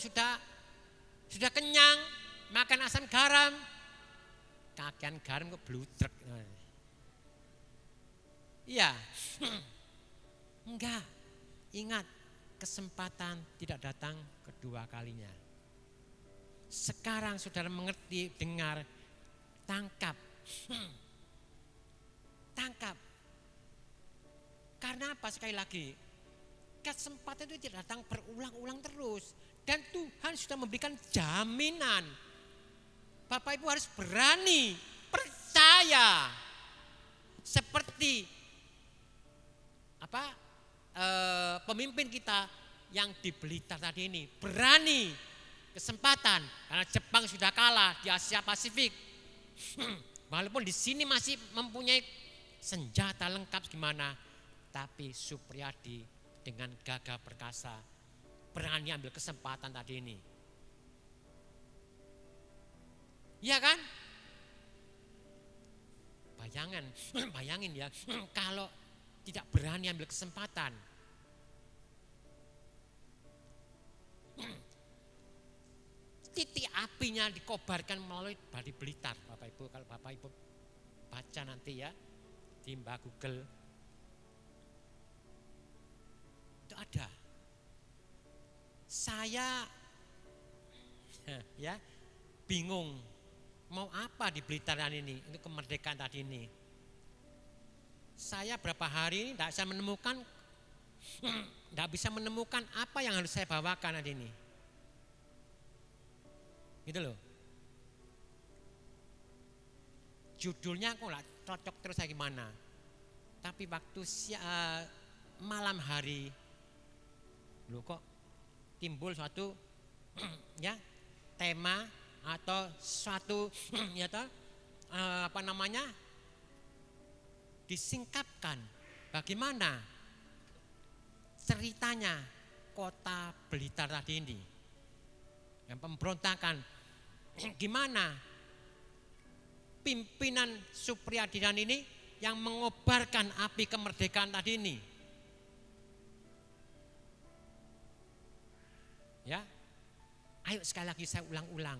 sudah kenyang, makan asam garam, kakean garam kok blutrek. Iya. Enggak. Ingat, kesempatan tidak datang kedua kalinya. Sekarang saudara mengerti, dengar, tangkap. Tangkap. Karena apa? Sekali lagi, kesempatan itu tidak datang berulang-ulang terus. Dan Tuhan sudah memberikan jaminan. Bapak Ibu harus berani, percaya. Seperti pemimpin kita yang di Blitar tadi ini. Berani, kesempatan. Karena Jepang sudah kalah di Asia Pasifik. Walaupun di sini masih mempunyai senjata lengkap gimana. Tapi Supriyadi dengan gagah perkasa berani ambil kesempatan tadi ini. Iya kan? Bayangin ya, kalau tidak berani ambil kesempatan. Titik apinya dikobarkan melalui Bali Blitar, Bapak Ibu. Kalau Bapak Ibu baca nanti ya di Mbak Google, itu ada. Saya ya bingung mau apa di Blitaran ini untuk kemerdekaan tadi ini. Saya berapa hari ini tidak bisa menemukan apa yang harus saya bawakan hari ini. Gitu loh. Judulnya kok nggak cocok terus saya gimana. Tapi waktu malam hari, loh kok timbul suatu ya tema atau suatu disingkapkan bagaimana ceritanya kota Blitar tadi ini yang pemberontakan, gimana pimpinan Supriyadi ini yang mengobarkan api kemerdekaan tadi ini. Ya, ayo sekali lagi saya ulang-ulang.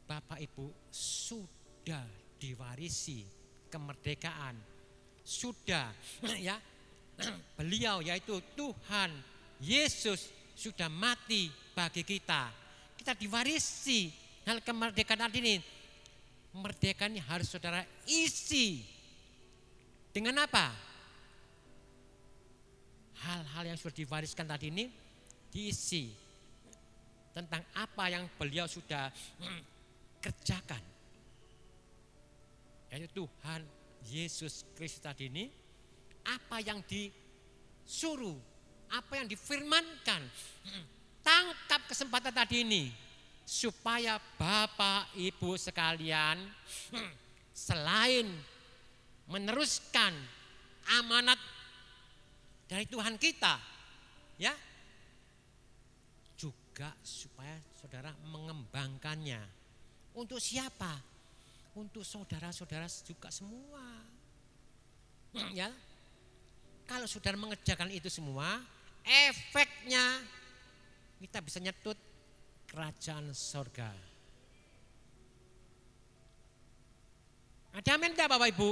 Bapak Ibu sudah diwarisi kemerdekaan. Sudah ya. Beliau yaitu Tuhan Yesus sudah mati bagi kita. Kita diwarisi hal kemerdekaan ini. Kemerdekaan ini harus saudara isi. Dengan apa? Hal-hal yang sudah diwariskan tadi ini diisi. Tentang apa yang beliau sudah kerjakan. Yaitu Tuhan Yesus Kristus tadi ini, apa yang disuruh, apa yang difirmankan. Tangkap kesempatan tadi ini supaya Bapak Ibu sekalian selain meneruskan amanat dari Tuhan kita, ya, juga supaya saudara mengembangkannya. Untuk siapa? Untuk saudara-saudara juga semua. Ya. Kalau saudara mengerjakan itu semua, efeknya kita bisa nyetut kerajaan sorga. Ada amin tidak Bapak Ibu?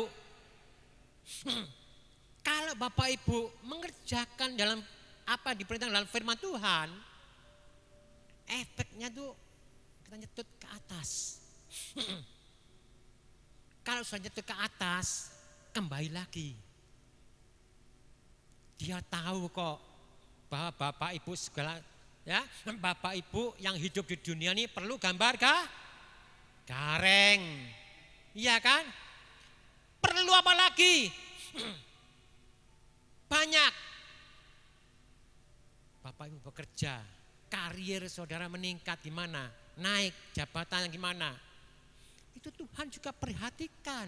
Kalau Bapak Ibu mengerjakan dalam apa diperintahkan dalam firman Tuhan, efeknya tuh kita nyetut ke atas. Kalau sudah nyetut ke atas, kembali lagi. Dia tahu kok bahwa Bapak Ibu segala, ya, Bapak Ibu yang hidup di dunia ini perlu gambar gareng. Iya kan? Perlu apa lagi? Banyak. Bapak Ibu bekerja, karier saudara meningkat gimana? Naik jabatan gimana? Itu Tuhan juga perhatikan.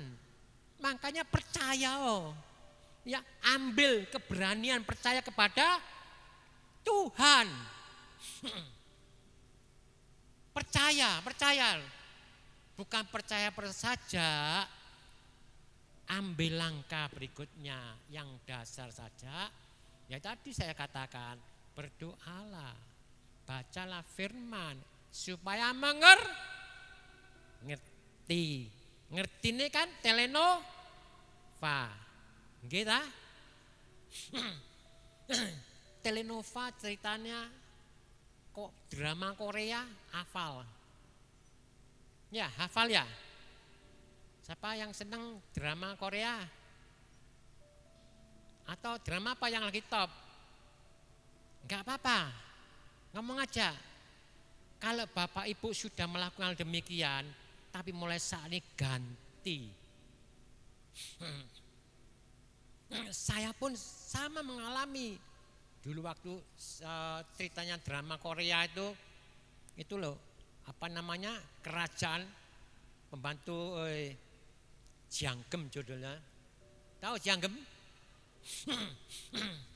Makanya percaya ya, ambil keberanian percaya kepada Tuhan. Percaya. Bukan percaya saja. Ambil langkah berikutnya yang dasar saja. Ya tadi saya katakan, berdoalah. Bacalah firman supaya ngerti. Ngerti ini kan telenova. Nggih ta? Telenova ceritanya kok drama Korea hafal. Ya, hafal ya. Siapa yang senang drama Korea? Atau drama apa yang lagi top? Enggak apa-apa, ngomong aja. Kalau Bapak Ibu sudah melakukan demikian, tapi mulai saat ini ganti. Saya pun sama mengalami. Dulu waktu ceritanya drama Korea itu loh, apa namanya, kerajaan pembantu Janggem judulnya. Tahu Janggem?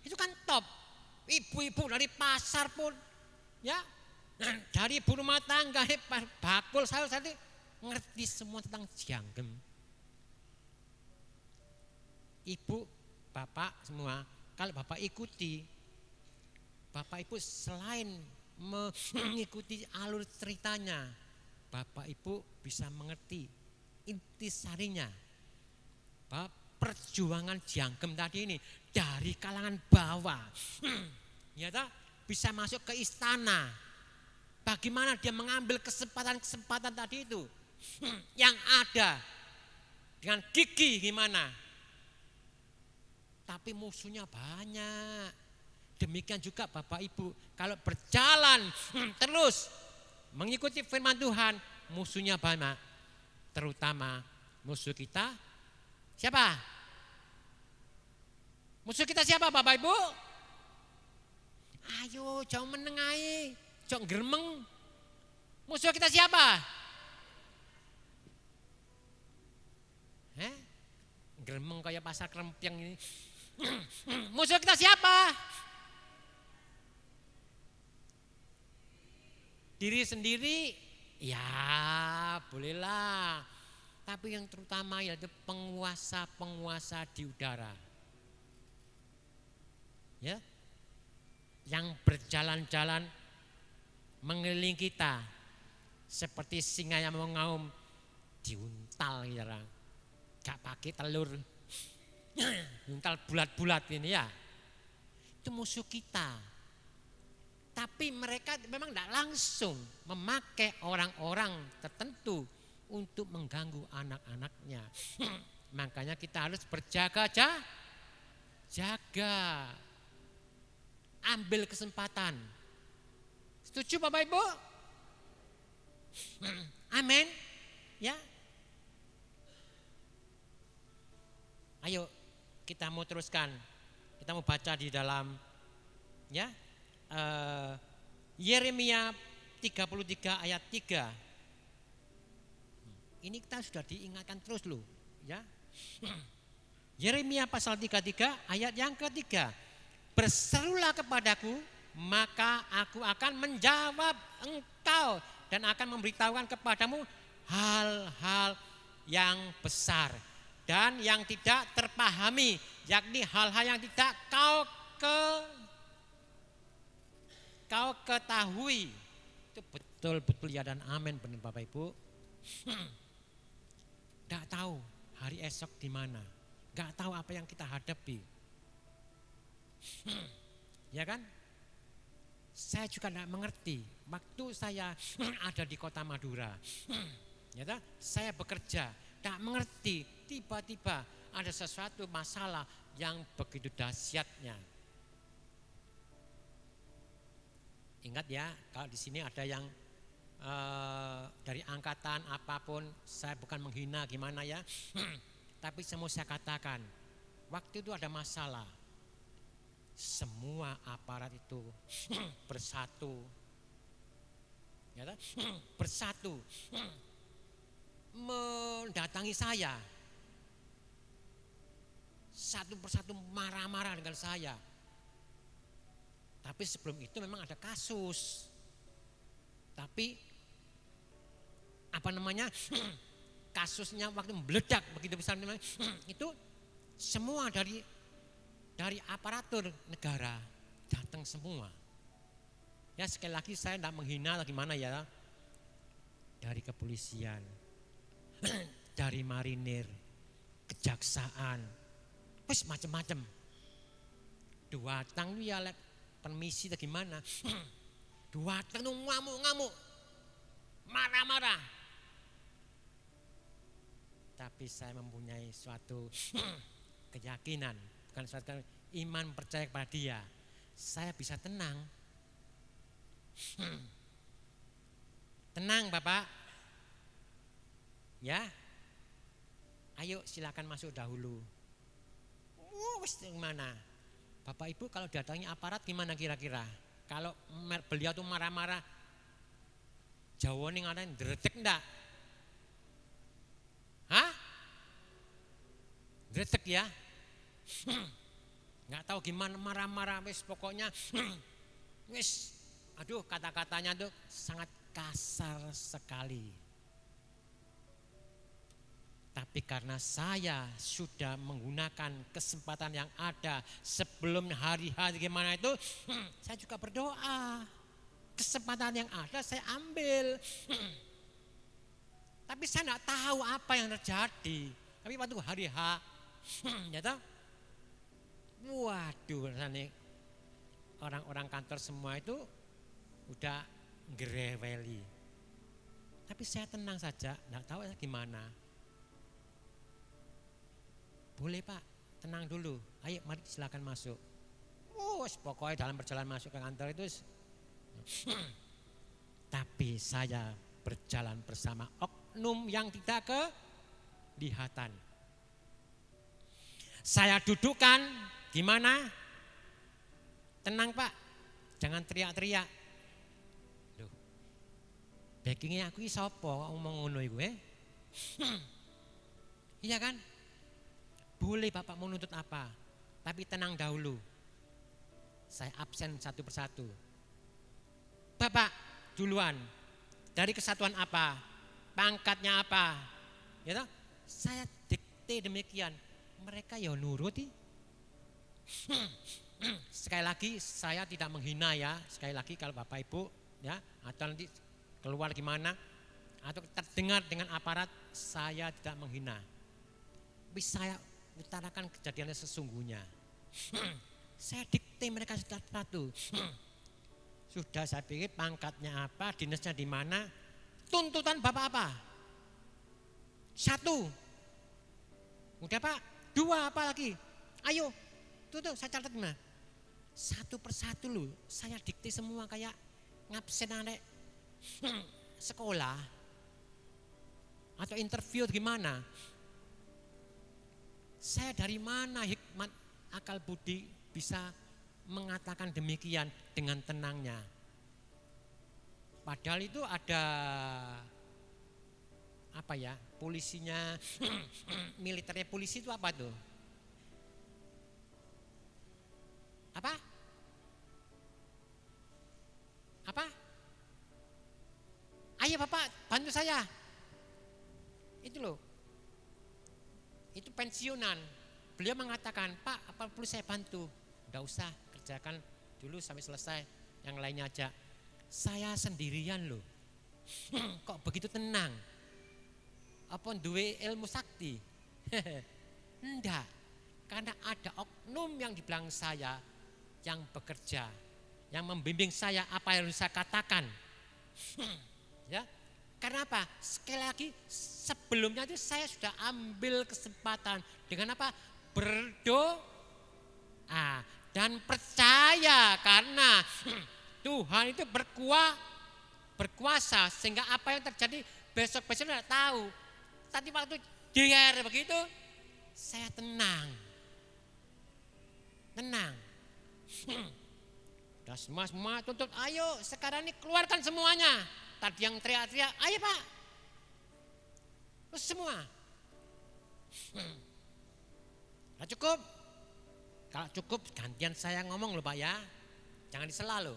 Itu kan top. Ibu-ibu dari pasar pun, ya, dari ibu rumah tangga, bakul sayur tadi ngerti semua tentang Janggem. Ibu, bapak semua, kalau bapak ikuti, bapak ibu selain mengikuti alur ceritanya, bapak ibu bisa mengerti intisarinya. Perjuangan Janggem tadi ini dari kalangan bawah, ya tak? Bisa masuk ke istana. Bagaimana dia mengambil kesempatan tadi itu yang ada dengan gigi gimana? Tapi musuhnya banyak. Demikian juga Bapak Ibu, kalau berjalan terus mengikuti firman Tuhan, musuhnya banyak. Terutama musuh kita siapa? Musuh kita siapa Bapak Ibu? Ayo jangan menengahi, jangan geremeng. Musuh kita siapa? Geremeng kayak pasar kerempiang ini. Musuh kita siapa? Diri sendiri, ya bolehlah. Tapi yang terutama yaitu penguasa-penguasa di udara. Ya, yang berjalan-jalan mengelilingi kita seperti singa yang mengaum, diuntal ya, gak pakai telur, untal bulat-bulat ini ya, itu musuh kita. Tapi mereka memang tidak langsung memakai orang-orang tertentu untuk mengganggu anak-anaknya. Makanya kita harus berjaga-jaga. Ambil kesempatan. Setuju Bapak Ibu? Amin. Ya. Ayo kita mau teruskan. Kita mau baca di dalam ya Yeremia 33 ayat 3. Ini kita sudah diingatkan terus loh, ya. Yeremia pasal 33 ayat yang ketiga. Berserulah kepadaku, maka aku akan menjawab engkau dan akan memberitahukan kepadamu hal-hal yang besar dan yang tidak terpahami, yakni hal-hal yang tidak kau ketahui. Itu betul-betul ya dan amin benar Bapak Ibu. Gak tahu hari esok di mana, gak tahu apa yang kita hadapi. Ya kan? Saya juga tidak mengerti. Waktu saya ada di kota Madura, ya kan? Saya bekerja, tidak mengerti. Tiba-tiba ada sesuatu masalah yang begitu dahsyatnya. Ingat ya, kalau di sini ada yang dari angkatan apapun, saya bukan menghina gimana ya, tapi semua saya katakan, waktu itu ada masalah. Semua aparat itu bersatu, ya, bersatu mendatangi saya, satu persatu marah-marah dengan saya. Tapi sebelum itu memang ada kasus, tapi apa namanya kasusnya waktu meledak begitu besar itu semua dari aparatur negara datang semua. Ya sekali lagi saya tidak menghina atau gimana ya. Dari kepolisian, dari marinir, kejaksaan, wis macam-macam. Dua tang ya permisi atau gimana. Dua tang ngamuk-ngamuk, marah-marah. Tapi saya mempunyai suatu keyakinan, bukan suatu iman percaya kepada Dia. Saya bisa tenang. Tenang Bapak. Ya. Ayo silakan masuk dahulu. Wis gimana? Bapak Ibu kalau datangi aparat gimana kira-kira? Kalau beliau tuh marah-marah, Jawa nih ngatain dretek enggak? Hah? Dretek ya? Nggak tahu gimana marah-marah, wis pokoknya wis, aduh kata-katanya tuh sangat kasar sekali. Tapi karena saya sudah menggunakan kesempatan yang ada sebelum hari-hari gimana itu, saya juga berdoa. Kesempatan yang ada saya ambil. Tapi saya nggak tahu apa yang terjadi. Tapi waktu hari H, ya toh, waduh, nih orang-orang kantor semua itu udah ngereweli. Tapi saya tenang saja, nggak tahu gimana. Boleh Pak, tenang dulu. Ayo mari silakan masuk. Pokoknya dalam perjalanan masuk ke kantor itu tapi saya berjalan bersama oknum yang tidak kelihatan. Saya dudukkan gimana? Tenang Pak, jangan teriak-teriak. Loh, backingnya aku ini sapa kok ngomong ngono iku Iya kan? Boleh Bapak mau nuntut apa, tapi tenang dahulu. Saya absen satu persatu. Bapak duluan, dari kesatuan apa, pangkatnya apa, ya toh? Saya dikte demikian, mereka ya nuruti. Sekali lagi saya tidak menghina ya, sekali lagi kalau Bapak Ibu ya, atau nanti keluar gimana, atau terdengar dengan aparat, saya tidak menghina. Tapi saya utarakan kejadiannya sesungguhnya. Saya dikte mereka satu. Sudah saya pikir pangkatnya apa, dinasnya di mana, tuntutan Bapak apa? 1. Udah Pak, 2 apa lagi? Ayo, tuh saya catat gimana? 1 persatu loh, saya dikte semua kayak ngabsen anak sekolah atau interview gimana? Saya dari mana hikmat akal budi bisa mengatakan demikian dengan tenangnya? Padahal itu ada apa ya, polisinya, militernya polisi itu apa tuh? Apa? Ayo Bapak bantu saya. Itu loh. Itu pensiunan. Beliau mengatakan, Pak apa perlu saya bantu? Enggak usah, kerjakan dulu sampai selesai, yang lainnya aja. Saya sendirian loh. Kok begitu tenang? Apa duwe ilmu sakti? Enggak, karena ada oknum yang di belakang saya yang bekerja, yang membimbing saya apa yang harus saya katakan. Ya, karena apa? Sekali lagi sebelumnya itu saya sudah ambil kesempatan dengan apa? Berdoa dan percaya karena Tuhan itu berkuasa sehingga apa yang terjadi besok-besok tidak tahu. Tadi waktu DR begitu saya tenang. Udah semua tuntut, ayo sekarang ini keluarkan semuanya. Tadi yang teriak-teriak, ayo Pak. Terus semua. Nah, cukup. Kalau cukup gantian saya ngomong loh Pak ya. Jangan disela loh.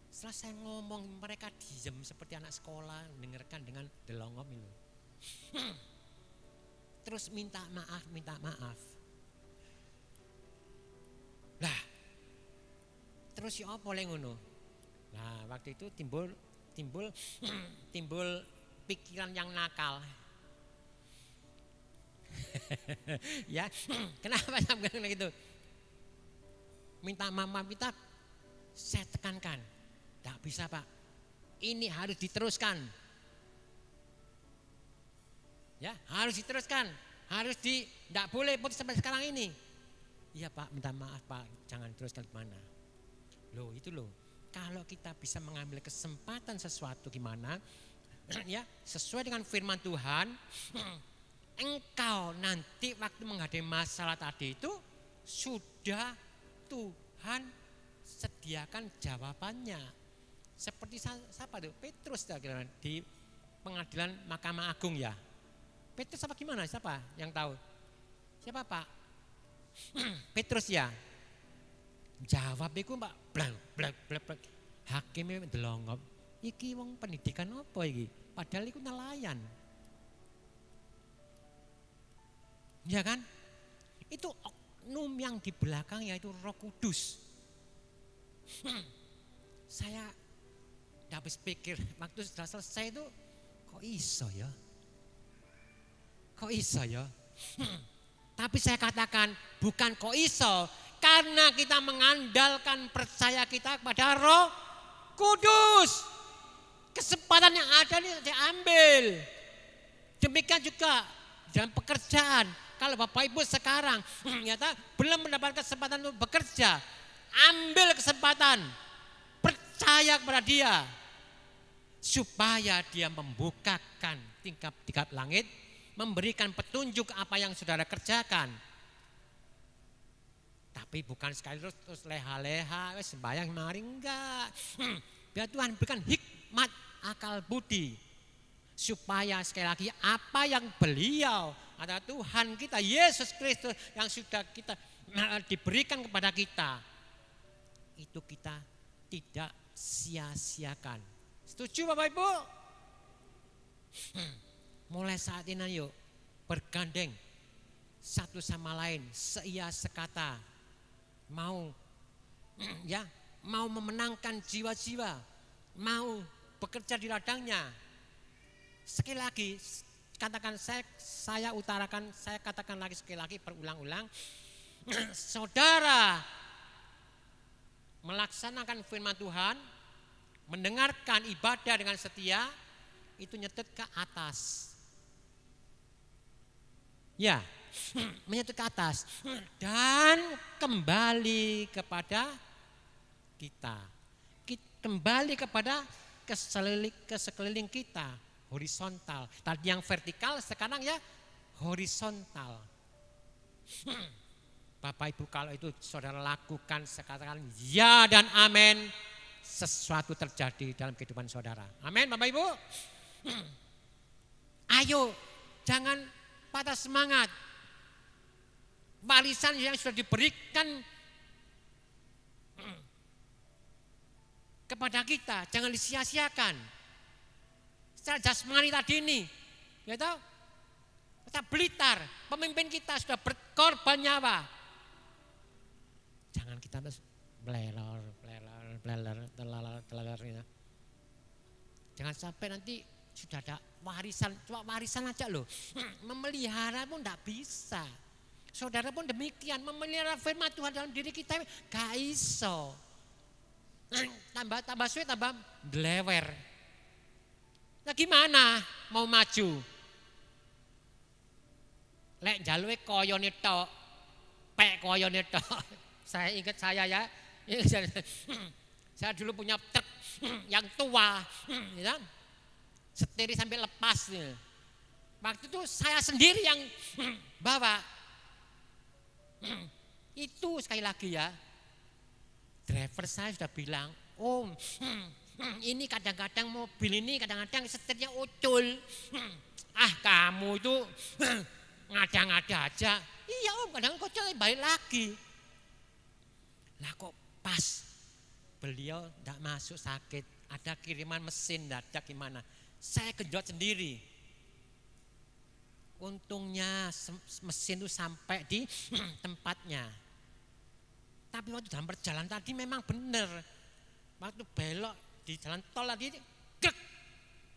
Setelah saya ngomong mereka diam seperti anak sekolah mendengarkan dengan delongom itu. Terus minta maaf. Lah, terus ya apa oleh ngono? Nah, waktu itu timbul pikiran yang nakal. Ya, kenapa sampai gitu? Minta maaf kita, saya tekankan, tidak bisa Pak. Ini harus diteruskan. Ya, harus diteruskan. Enggak boleh putus sampai sekarang ini. Iya Pak, minta maaf Pak, jangan teruskan kemana. Loh itu loh, kalau kita bisa mengambil kesempatan sesuatu gimana, ya sesuai dengan firman Tuhan, engkau nanti waktu menghadapi masalah tadi itu sudah Tuhan sediakan jawabannya. Seperti siapa tuh? Petrus di pengadilan Mahkamah Agung ya. Petrus apa gimana? Siapa yang tahu? Siapa Pak? Petrus ya. Jawab iku Mbak blak. Hakime ndelongop. Iki wong pendidikan apa iki? Padahal iku nelayan. Ya kan? Itu oknum yang di belakang yaitu Roh Kudus. Saya habis pikir waktu sudah selesai itu kok iso ya? Kok iso ya? Tapi saya katakan bukan kok iso, karena kita mengandalkan percaya kita kepada Roh Kudus. Kesempatan yang ada ini diambil. Demikian juga dalam pekerjaan. Kalau Bapak Ibu sekarang belum mendapat kesempatan untuk bekerja, ambil kesempatan, percaya kepada Dia, supaya Dia membukakan tingkap-tingkap langit, memberikan petunjuk apa yang saudara kerjakan. Tapi bukan sekali terus leha-leha, sembahyang mari enggak. Biar Tuhan berikan hikmat akal budi, supaya sekali lagi apa yang beliau adalah Tuhan kita Yesus Kristus yang sudah kita diberikan kepada kita, itu kita tidak sia-siakan. Setuju Bapak Ibu? Mulai saat ini yuk bergandeng satu sama lain, seia sekata, mau memenangkan jiwa-jiwa, mau bekerja di ladangnya. Sekali lagi katakan, saya utarakan, saya katakan lagi sekali lagi berulang-ulang, saudara melaksanakan firman Tuhan, mendengarkan ibadah dengan setia, itu nyetet ke atas. Ya, menyetet ke atas dan kembali kepada kita. Kembali kepada sekeliling kita, horizontal. Tadi yang vertikal, sekarang ya horizontal. Bapak Ibu, kalau itu saudara lakukan, sekatakan ya dan amin, sesuatu terjadi dalam kehidupan saudara. Amin Bapak Ibu. Ayo, jangan patah semangat. Warisan yang sudah diberikan kepada kita jangan disia-siakan. Secara jasmani tadi ini, ya tahu? Kota Blitar, pemimpin kita sudah berkorban nyawa. Jangan kita terus bleler. Jangan sampai nanti sudah ada warisan, cuma warisan aja loh. Memelihara pun tidak bisa. Saudara pun demikian, memelihara firman Tuhan dalam diri kita gak iso. Tambah suwe tambah blewer. Nah gimana mau maju? Lek jaluke koyone tok, pek koyone tok. Saya ingat ya. Saya dulu punya truk yang tua, ya, setiri sampai lepas. Waktu itu saya sendiri yang bawa. Itu sekali lagi ya, driver saya sudah bilang, Om, ini kadang-kadang mobil ini kadang-kadang setirnya ucul. Ah kamu itu ngada-ngada aja. Iya Om, kadang kocok balik lagi. Lah kok pas beliau tidak masuk sakit, ada kiriman mesin dadak gimana, saya genjot sendiri. Untungnya mesin itu sampai di tempatnya. Tapi waktu dalam perjalanan tadi memang benar, waktu belok di jalan tol tadi, grek,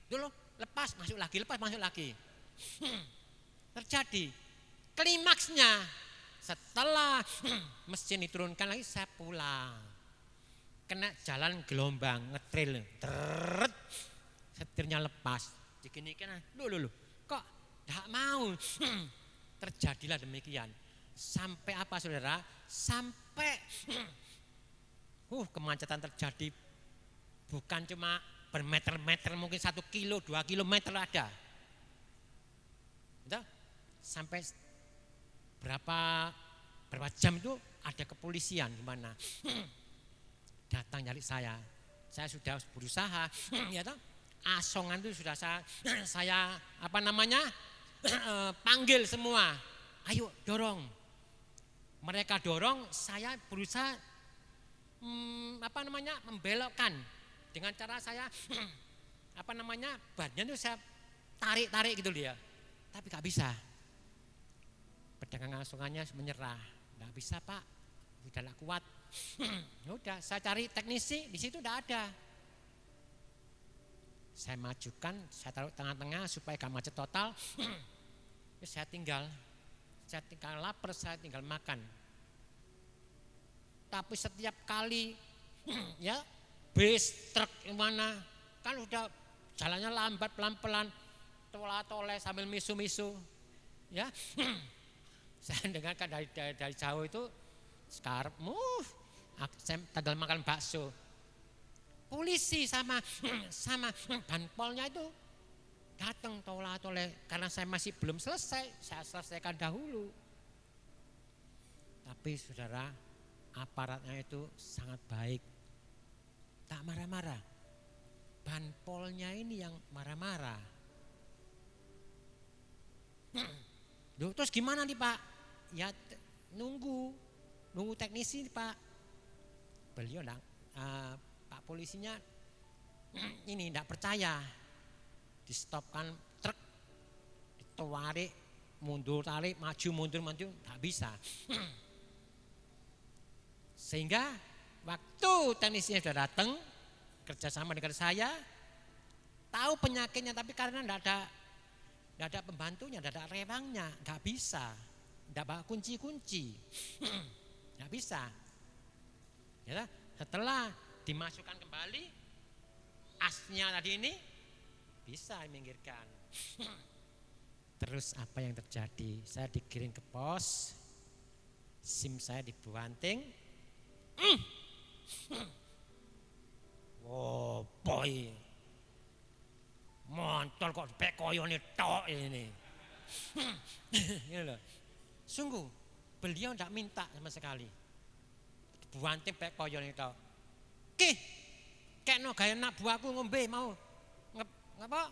dulu lepas masuk lagi. Terjadi klimaksnya setelah mesin diturunkan lagi, saya pulang. Kena jalan gelombang, ngetril, setirnya lepas. Begini kan, lu, kok Tidak mau. Terjadilah demikian. Sampai apa saudara? Sampai kemacetan terjadi. Bukan cuma bermeter-meter, mungkin 1 kilo, 2 kilometer ada. Gitu? Sampai berapa jam itu ada kepolisian gimana? Datang nyari saya. Saya sudah berusaha, ya toh? Asongan itu sudah saya panggil semua. Ayo dorong. Mereka dorong, saya berusaha membelokkan dengan cara saya badannya itu saya tarik gitu dia. Tapi gak bisa. Pedagang asongannya menyerah. Gak bisa Pak, udah gak kuat. Udah, saya cari teknisi, di situ udah ada. Saya majukan, saya taruh tengah-tengah supaya gak macet total. Saya tinggal lapar, saya tinggal makan. Tapi setiap kali ya bis, truk yang mana kan udah jalannya lambat pelan-pelan, tola-tole sambil misu-misu. Ya, saya dengarkan dari jauh itu sekarang, saya tinggal makan bakso. Polisi sama banpolnya itu datang tola-tole karena saya masih belum selesai, saya selesaikan dahulu. Tapi saudara, aparatnya itu sangat baik, tak marah-marah. Banpolnya ini yang marah-marah. Loh, terus gimana nih Pak? Ya nunggu teknisi nih, Pak. Beliau Pak polisinya ini tidak percaya. Di stopkan truk, ditarik, mundur tarik, maju mundur, tak bisa. Sehingga waktu teknisinya sudah datang, kerjasama dengan saya, tahu penyakitnya, tapi karena tidak ada pembantunya, tidak ada rewangnya, nggak bisa, tidak bawa kunci-kunci, nggak bisa. Ya, setelah dimasukkan kembali, asnya tadi ini bisa minggirkan. Terus apa yang terjadi? Saya dikirim ke pos, SIM saya dibanting. Oh boy, montol kok pekoyone tok ini. Ini loh. Sungguh beliau tidak minta sama sekali. Buanting pekoyone tok. Kekno gaya anak buahku ngombe mau ngapa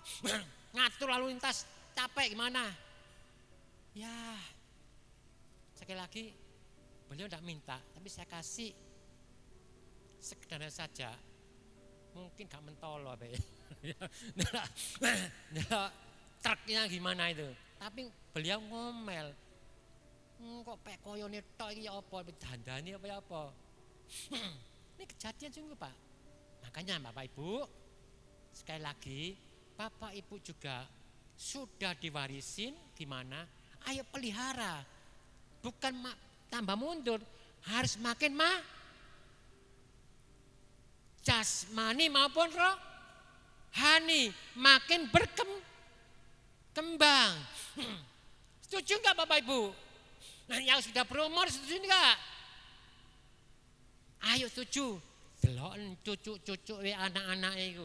ngatur lalu lintas capek gimana? Ya sekali lagi beliau tidak minta, tapi saya kasih sekedar saja. Mungkin gak mentolo truknya gimana itu, tapi beliau ngomel, kok pekoyone tok iki apa dandani apa. Ini kejadian sungguh Pak. Makanya Bapak Ibu, sekali lagi Bapak Ibu juga sudah diwarisin gimana, ayo pelihara, bukan tambah mundur, harus makin jasmani maupun rohani makin berkembang. Setuju enggak Bapak Ibu? Nah, yang sudah berumur setuju enggak? Ayo setuju. Deloken cucu-cucu anak-anak itu.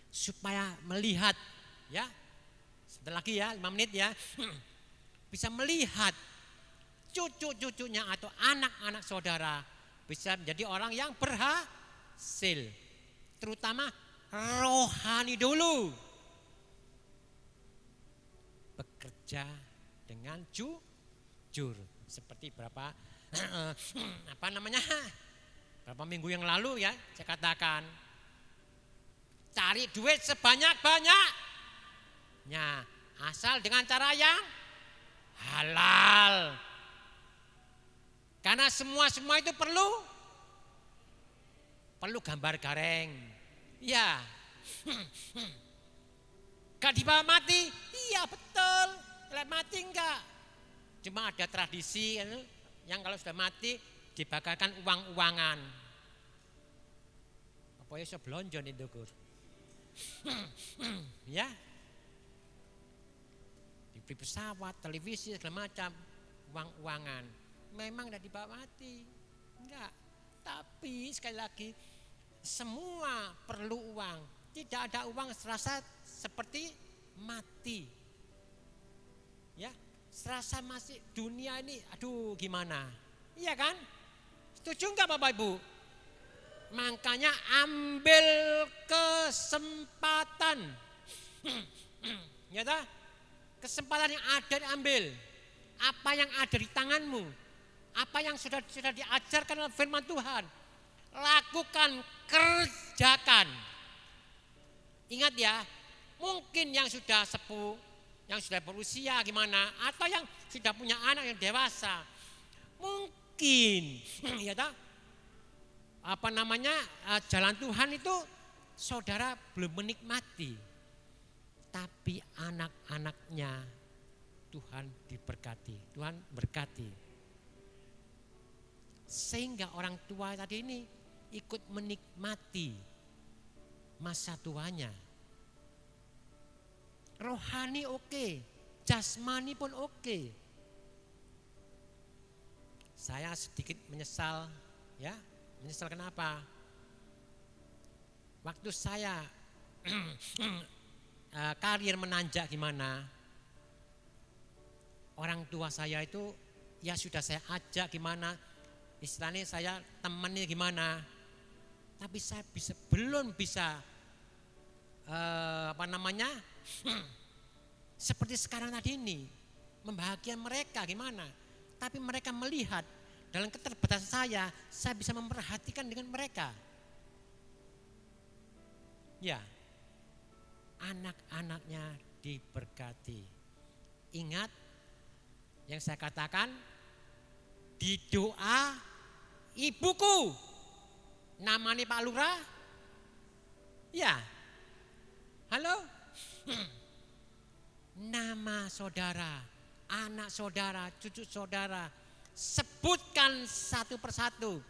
Supaya melihat ya. Sebentar lagi ya, 5 menit ya. Bisa melihat cucu-cucunya atau anak-anak saudara bisa menjadi orang yang berhasil, terutama rohani dulu. Bekerja dengan jujur. Seperti berapa minggu yang lalu ya, saya katakan cari duit sebanyak-banyaknya, asal dengan cara yang halal. Karena semua itu perlu gambar gareng. Ya. Gak dibawa mati? Iya betul. Kalau mati enggak. Cuma ada tradisi yang kalau sudah mati dibakarkan uang-uangan. Apa ya sebelonjon itu Gur. Ya. beli pesawat, televisi, segala macam, uang-uangan. Memang tidak dibawa mati, enggak. Tapi sekali lagi, semua perlu uang. Tidak ada uang serasa seperti mati. Ya, serasa masih dunia ini, aduh gimana? Iya kan? Setuju enggak Bapak Ibu? Makanya ambil kesempatan. Ya toh? Kesempatan yang ada diambil. Apa yang ada di tanganmu, apa yang sudah diajarkan oleh firman Tuhan, lakukan, kerjakan. Ingat ya, mungkin yang sudah sepuh, yang sudah berusia gimana, atau yang sudah punya anak yang dewasa, mungkin ya toh, jalan Tuhan itu saudara belum menikmati, tapi anak-anaknya Tuhan diberkati, Tuhan berkati. Sehingga orang tua tadi ini ikut menikmati masa tuanya. Rohani oke, jasmani pun oke. Saya sedikit menyesal, ya. Menyesal kenapa? Waktu saya karir menanjak gimana, orang tua saya itu ya sudah saya ajak gimana, istilahnya saya temannya gimana, tapi saya belum bisa seperti sekarang tadi ini, membahagiakan mereka gimana. Tapi mereka melihat dalam keterbatasan saya bisa memperhatikan dengan mereka. Ya, anak-anaknya diberkati. Ingat yang saya katakan di doa ibuku, namanya Pak Lurah. Ya, halo. Nama saudara, anak saudara, cucu saudara, sebutkan satu persatu.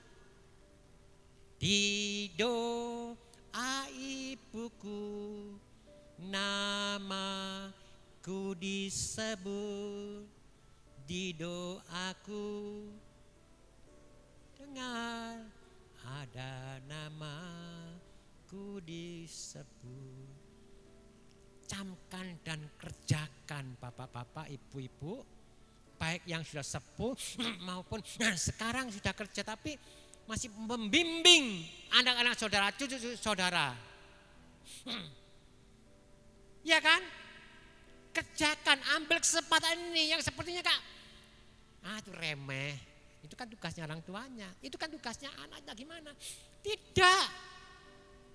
Di doa ibuku, namaku disebut. Di doaku, dengar ada namaku disebut. Camkan dan kerjakan bapak-bapak, ibu-ibu, baik yang sudah sepuh maupun sekarang sudah kerja tapi masih membimbing anak-anak saudara, cucu-cucu saudara. Ya kan? Kerjakan, ambil kesempatan ini yang sepertinya Kak, itu remeh. Itu kan tugasnya orang tuanya, itu kan tugasnya anaknya gimana? Tidak.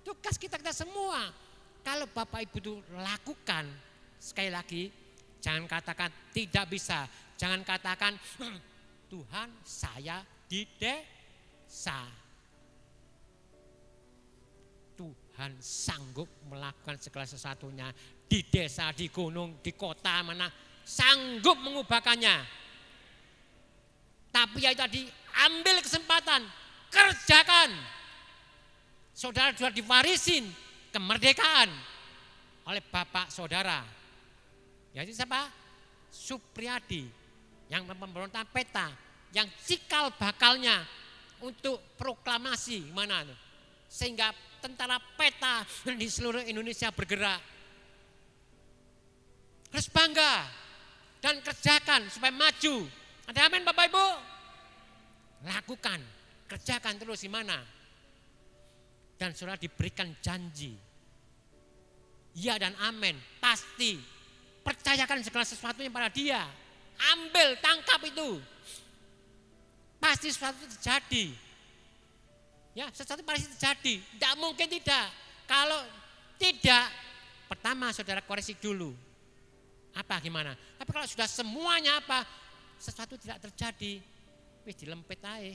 Tugas kita semua. Kalau Bapak Ibu itu lakukan, sekali lagi jangan katakan tidak bisa, jangan katakan Tuhan saya di desa. Tuhan sanggup melakukan segala sesuatunya di desa, di gunung, di kota mana, sanggup mengubahkannya. Tapi ya tadi, ambil kesempatan, kerjakan. Saudara sudah divarisin kemerdekaan oleh bapak saudara. Yaitu siapa? Supriyadi yang pemberontak peta, yang cikal bakalnya untuk proklamasi mana tuh. Sehingga tentara peta di seluruh Indonesia bergerak. Harus bangga dan kerjakan supaya maju. Ada amin Bapak Ibu? Lakukan, kerjakan terus di mana? Dan saudara diberikan janji. Ya dan amin, pasti. Percayakan segala sesuatunya pada dia. Ambil, tangkap itu. Pasti sesuatu terjadi. Ya, sesuatu pasti terjadi. Tidak mungkin tidak. Kalau tidak, pertama saudara koreksi dulu. Apa gimana? Tapi kalau sudah semuanya apa? Sesuatu tidak terjadi. Wis dilempit aja.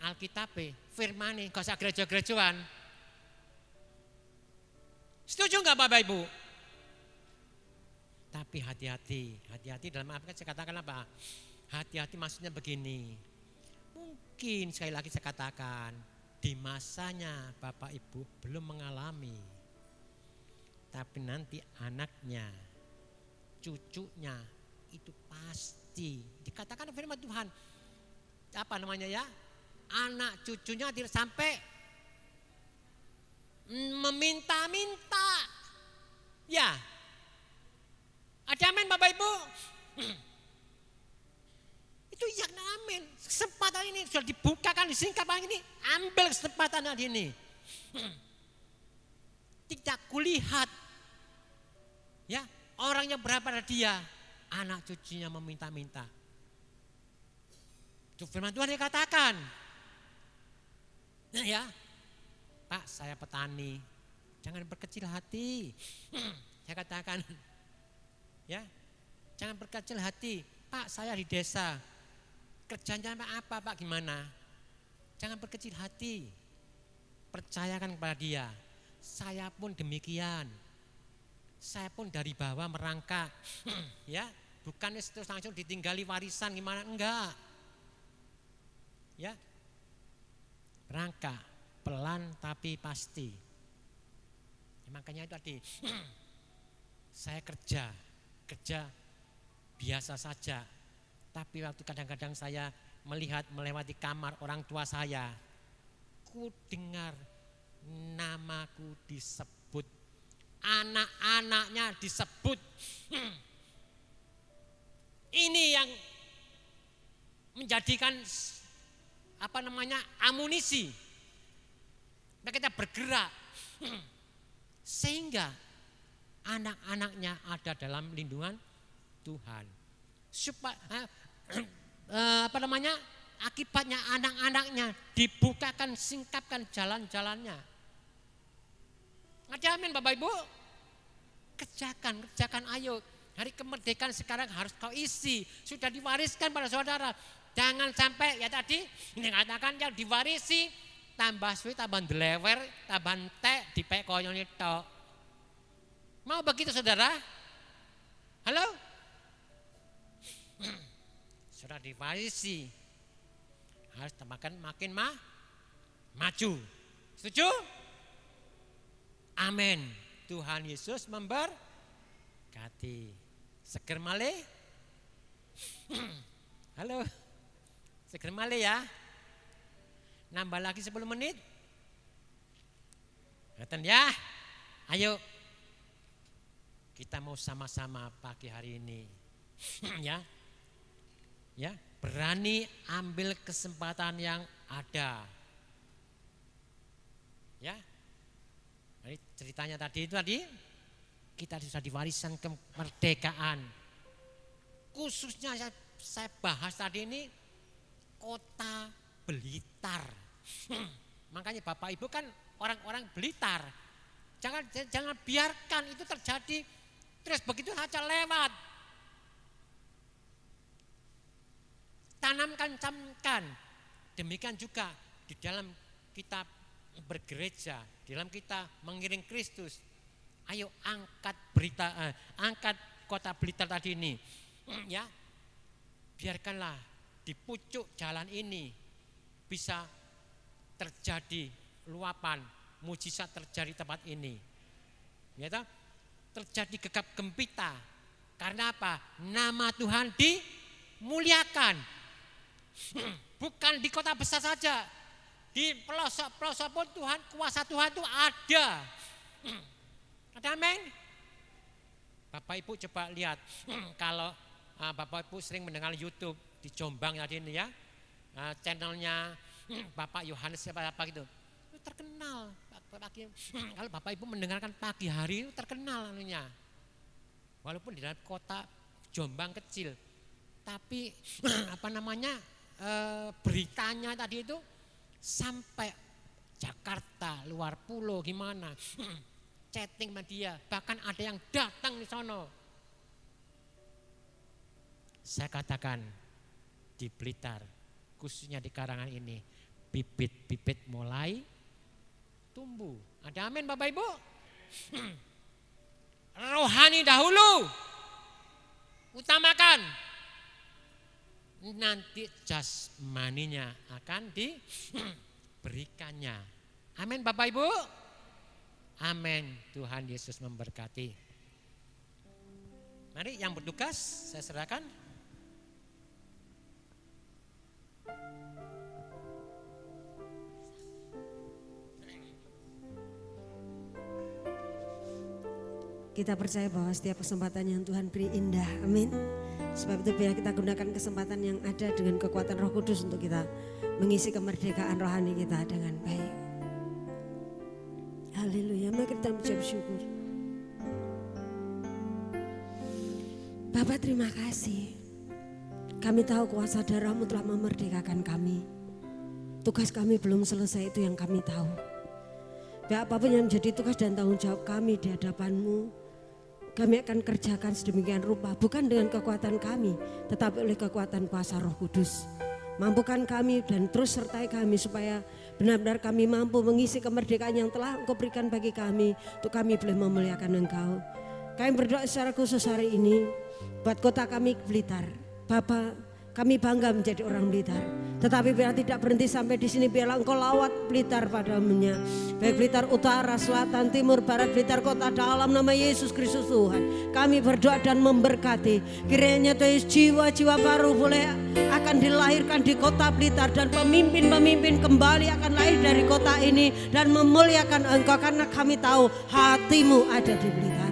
Alkitab, firman, gak usah gereja-gerejaan. Setuju gak Bapak Ibu? Tapi hati-hati dalam apa saya katakan apa? Hati-hati maksudnya begini. Mungkin sekali lagi saya katakan, di masanya Bapak Ibu belum mengalami. Tapi nanti anaknya cucunya. Itu pasti. Dikatakan firman Tuhan. Apa namanya ya? Anak cucunya tidak sampai meminta-minta. Ya. Ada amin Bapak Ibu? Itu ya amin. Kesempatan ini sudah dibukakan, disingkapkan ini. Ambil kesempatan hari ini. Tidak kulihat. Ya, orangnya berapa dia, anak cucunya meminta-minta. Itu firman Tuhan yang katakan. Ya, Pak, saya petani. Jangan berkecil hati. Saya katakan, ya, jangan berkecil hati. Pak, saya di desa. Kerjanya apa Pak, gimana? Jangan berkecil hati. Percayakan kepada dia. Saya pun demikian. Saya pun dari bawah merangkak. Ya, bukan terus langsung ditinggali warisan gimana, enggak. Ya. Merangkak, pelan tapi pasti. Ya, makanya itu tadi. Saya kerja biasa saja. Tapi waktu kadang-kadang saya melihat melewati kamar orang tua saya, ku dengar namaku disebut, anak-anaknya disebut. Ini yang menjadikan amunisi. Kita bergerak sehingga anak-anaknya ada dalam lindungan Tuhan. Supaya akibatnya anak-anaknya dibukakan, singkapkan jalan-jalannya. Ada amin Bapak Ibu? Kerjakan ayo. Hari kemerdekaan sekarang harus kau isi. Sudah diwariskan pada saudara. Jangan sampai ya tadi ini katakan yang diwarisi tambah suwi, tambah delewer, tambah entek, dipek koyon itu. Mau begitu saudara? Halo? Sudah diwarisi. Harus tambahkan makin maju. Setuju? Amin. Tuhan Yesus memberkati. Seger malih? Halo? Seger malih ya? Nambah lagi 10 menit? Ngeten ya? Ayo. Kita mau sama-sama pagi hari ini. Ya. Ya, berani ambil kesempatan yang ada. Ya. Jadi ceritanya tadi kita sudah diwariskan kemerdekaan. Khususnya saya bahas tadi ini kota Blitar. Makanya Bapak Ibu kan orang-orang Blitar. Jangan biarkan itu terjadi terus begitu saja lewat. Tanamkan. Demikian juga di dalam kita bergereja, di dalam kita mengiring Kristus. Ayo angkat angkat kota Blitar tadi ini. Ya. Biarkanlah di pucuk jalan ini bisa terjadi luapan, mujizat terjadi di tempat ini. Ya toh? Terjadi gegap gempita. Karena apa? Nama Tuhan dimuliakan. Bukan di kota besar saja, di pelosok-pelosok pun Tuhan, kuasa Tuhan itu ada. Ada amin? Bapak Ibu coba lihat, kalau Bapak Ibu sering mendengar YouTube di Jombang tadi ini ya, channelnya Bapak Yohanes apa gitu, itu terkenal. Kalau Bapak Ibu mendengarkan pagi hari itu terkenal anunya. Walaupun di dalam kota Jombang kecil, tapi beritanya tadi itu sampai Jakarta, luar pulau gimana, chatting media, bahkan ada yang datang di sono. Saya katakan di Blitar, khususnya di Karangan ini, bibit-bibit mulai tumbuh. Ada amin Bapak Ibu? Rohani dahulu, utamakan. Nanti jasmaninya akan diberikannya. Amin Bapak Ibu. Amin. Tuhan Yesus memberkati. Mari yang bertugas saya serahkan. Kita percaya bahwa setiap kesempatan yang Tuhan beri indah, amin. Sebab itu biar kita gunakan kesempatan yang ada dengan kekuatan Roh Kudus untuk kita mengisi kemerdekaan rohani kita dengan baik. Haleluya, mari kita mengucap syukur. Bapa, terima kasih. Kami tahu kuasa darah-Mu telah memerdekakan kami. Tugas kami belum selesai, itu yang kami tahu. Biar apapun yang menjadi tugas dan tanggung jawab kami di hadapan-Mu, kami akan kerjakan sedemikian rupa, bukan dengan kekuatan kami, tetapi oleh kekuatan kuasa Roh Kudus. Mampukan kami dan terus sertai kami supaya benar-benar kami mampu mengisi kemerdekaan yang telah Engkau berikan bagi kami, untuk kami boleh memuliakan Engkau. Kami berdoa secara khusus hari ini buat kota kami Blitar. Bapa, kami bangga menjadi orang Blitar. Tetapi biar tidak berhenti sampai di sini, biarlah Engkau lawat Blitar padamunya. Baik Blitar Utara, Selatan, Timur, Barat, Blitar Kota, dalam nama Yesus Kristus Tuhan. Kami berdoa dan memberkati. Kiranya Tuhan jiwa-jiwa baru boleh akan dilahirkan di kota Blitar. Dan pemimpin-pemimpin kembali akan lahir dari kota ini. Dan memuliakan Engkau karena kami tahu hati-Mu ada di Blitar.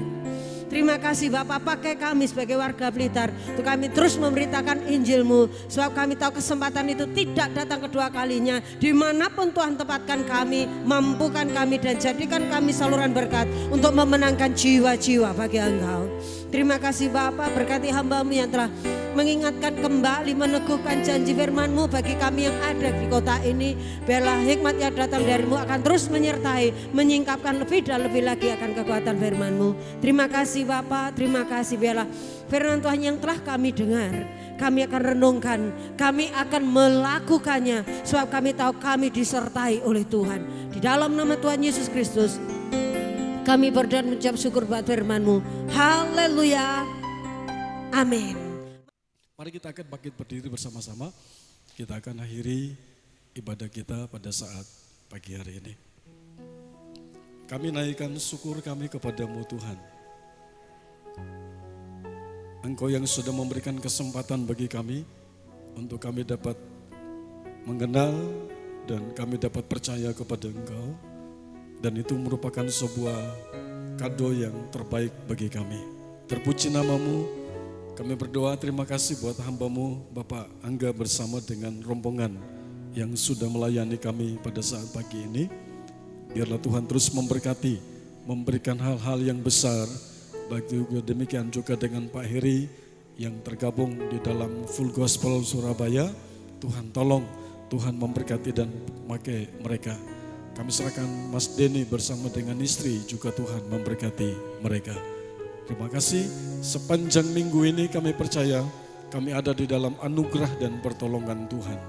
Terima kasih Bapak, pakai kami sebagai warga Blitar untuk kami terus memberitakan Injil-Mu. Sebab kami tahu kesempatan itu tidak datang kedua kalinya. Dimanapun Tuhan tempatkan kami, mampukan kami dan jadikan kami saluran berkat untuk memenangkan jiwa-jiwa bagi Engkau. Terima kasih Bapak, berkati hamba-Mu yang telah mengingatkan kembali, meneguhkan janji firman-Mu bagi kami yang ada di kota ini. Biarlah hikmat yang datang dari-Mu akan terus menyertai, menyingkapkan lebih dan lebih lagi akan kekuatan firman-Mu. Terima kasih Bapak, terima kasih. Biarlah firman Tuhan yang telah kami dengar, kami akan renungkan, kami akan melakukannya. Sebab kami tahu kami disertai oleh Tuhan. Di dalam nama Tuhan Yesus Kristus, kami berdoa mengucap syukur buat firman-Mu. Haleluya. Amin. Mari kita akan bangkit berdiri bersama-sama. Kita akan akhiri ibadah kita pada saat pagi hari ini. Kami naikkan syukur kami kepada-Mu Tuhan. Engkau yang sudah memberikan kesempatan bagi kami untuk kami dapat mengenal dan kami dapat percaya kepada Engkau. Dan itu merupakan sebuah kado yang terbaik bagi kami. Terpuji nama-Mu, kami berdoa terima kasih buat hamba-Mu Bapak Angga bersama dengan rombongan yang sudah melayani kami pada saat pagi ini. Biarlah Tuhan terus memberkati, memberikan hal-hal yang besar. Bagi demikian juga dengan Pak Heri yang tergabung di dalam Full Gospel Surabaya. Tuhan tolong, Tuhan memberkati dan memakai mereka. Kami serahkan Mas Denny bersama dengan istri juga Tuhan memberkati mereka. Terima kasih, sepanjang minggu ini kami percaya kami ada di dalam anugerah dan pertolongan Tuhan.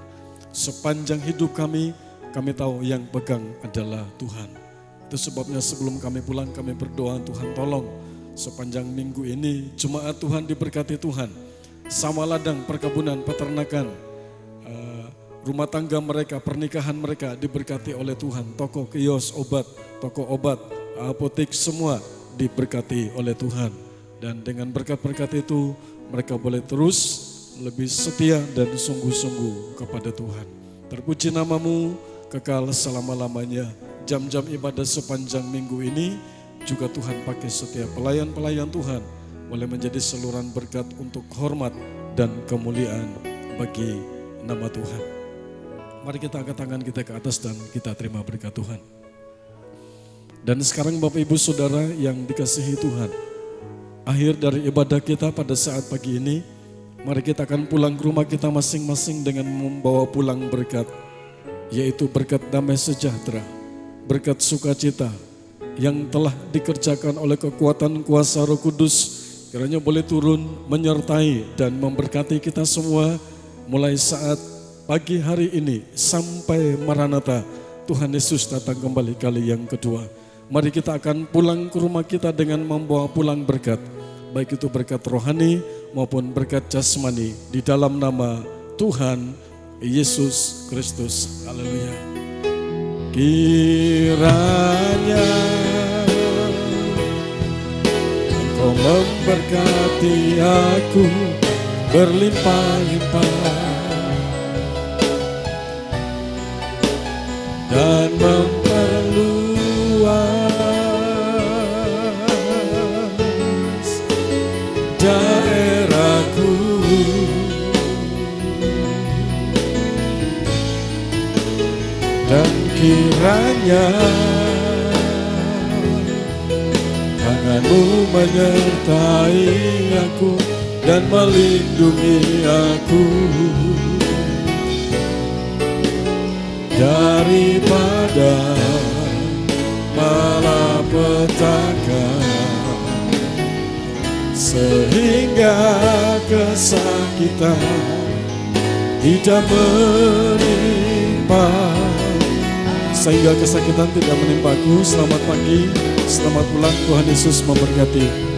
Sepanjang hidup kami tahu yang pegang adalah Tuhan. Itu sebabnya sebelum kami pulang kami berdoa, Tuhan tolong sepanjang minggu ini jemaat Tuhan diberkati Tuhan. Sama ladang, perkebunan, peternakan, rumah tangga mereka, pernikahan mereka diberkati oleh Tuhan. Toko kios obat, toko obat, apotek semua diberkati oleh Tuhan. Dan dengan berkat-berkat itu mereka boleh terus lebih setia dan sungguh-sungguh kepada Tuhan. Terpuji nama-Mu kekal selama-lamanya. Jam-jam ibadah sepanjang minggu ini juga Tuhan pakai setiap pelayan-pelayan Tuhan boleh menjadi saluran berkat untuk hormat dan kemuliaan bagi nama Tuhan. Mari kita angkat tangan kita ke atas dan kita terima berkat Tuhan. Dan sekarang Bapak Ibu Saudara yang dikasihi Tuhan, akhir dari ibadah kita pada saat pagi ini, mari kita akan pulang ke rumah kita masing-masing dengan membawa pulang berkat, yaitu berkat damai sejahtera, berkat sukacita yang telah dikerjakan oleh kekuatan kuasa Roh Kudus, kiranya boleh turun menyertai dan memberkati kita semua mulai saat pagi hari ini sampai Maranatha Tuhan Yesus datang kembali kali yang kedua. Mari kita akan pulang ke rumah kita dengan membawa pulang berkat, baik itu berkat rohani maupun berkat jasmani di dalam nama Tuhan Yesus Kristus. Haleluya. Kiranya Engkau memberkati aku berlimpah-limpah dan memperluas daerahku. Dan kiranya tanganmu menyertai aku dan melindungi aku daripada malapetaka, sehingga kesakitan tidak menimpa. Sehingga kesakitan tidak menimpaku. Selamat pagi, selamat pulang, Tuhan Yesus memberkati.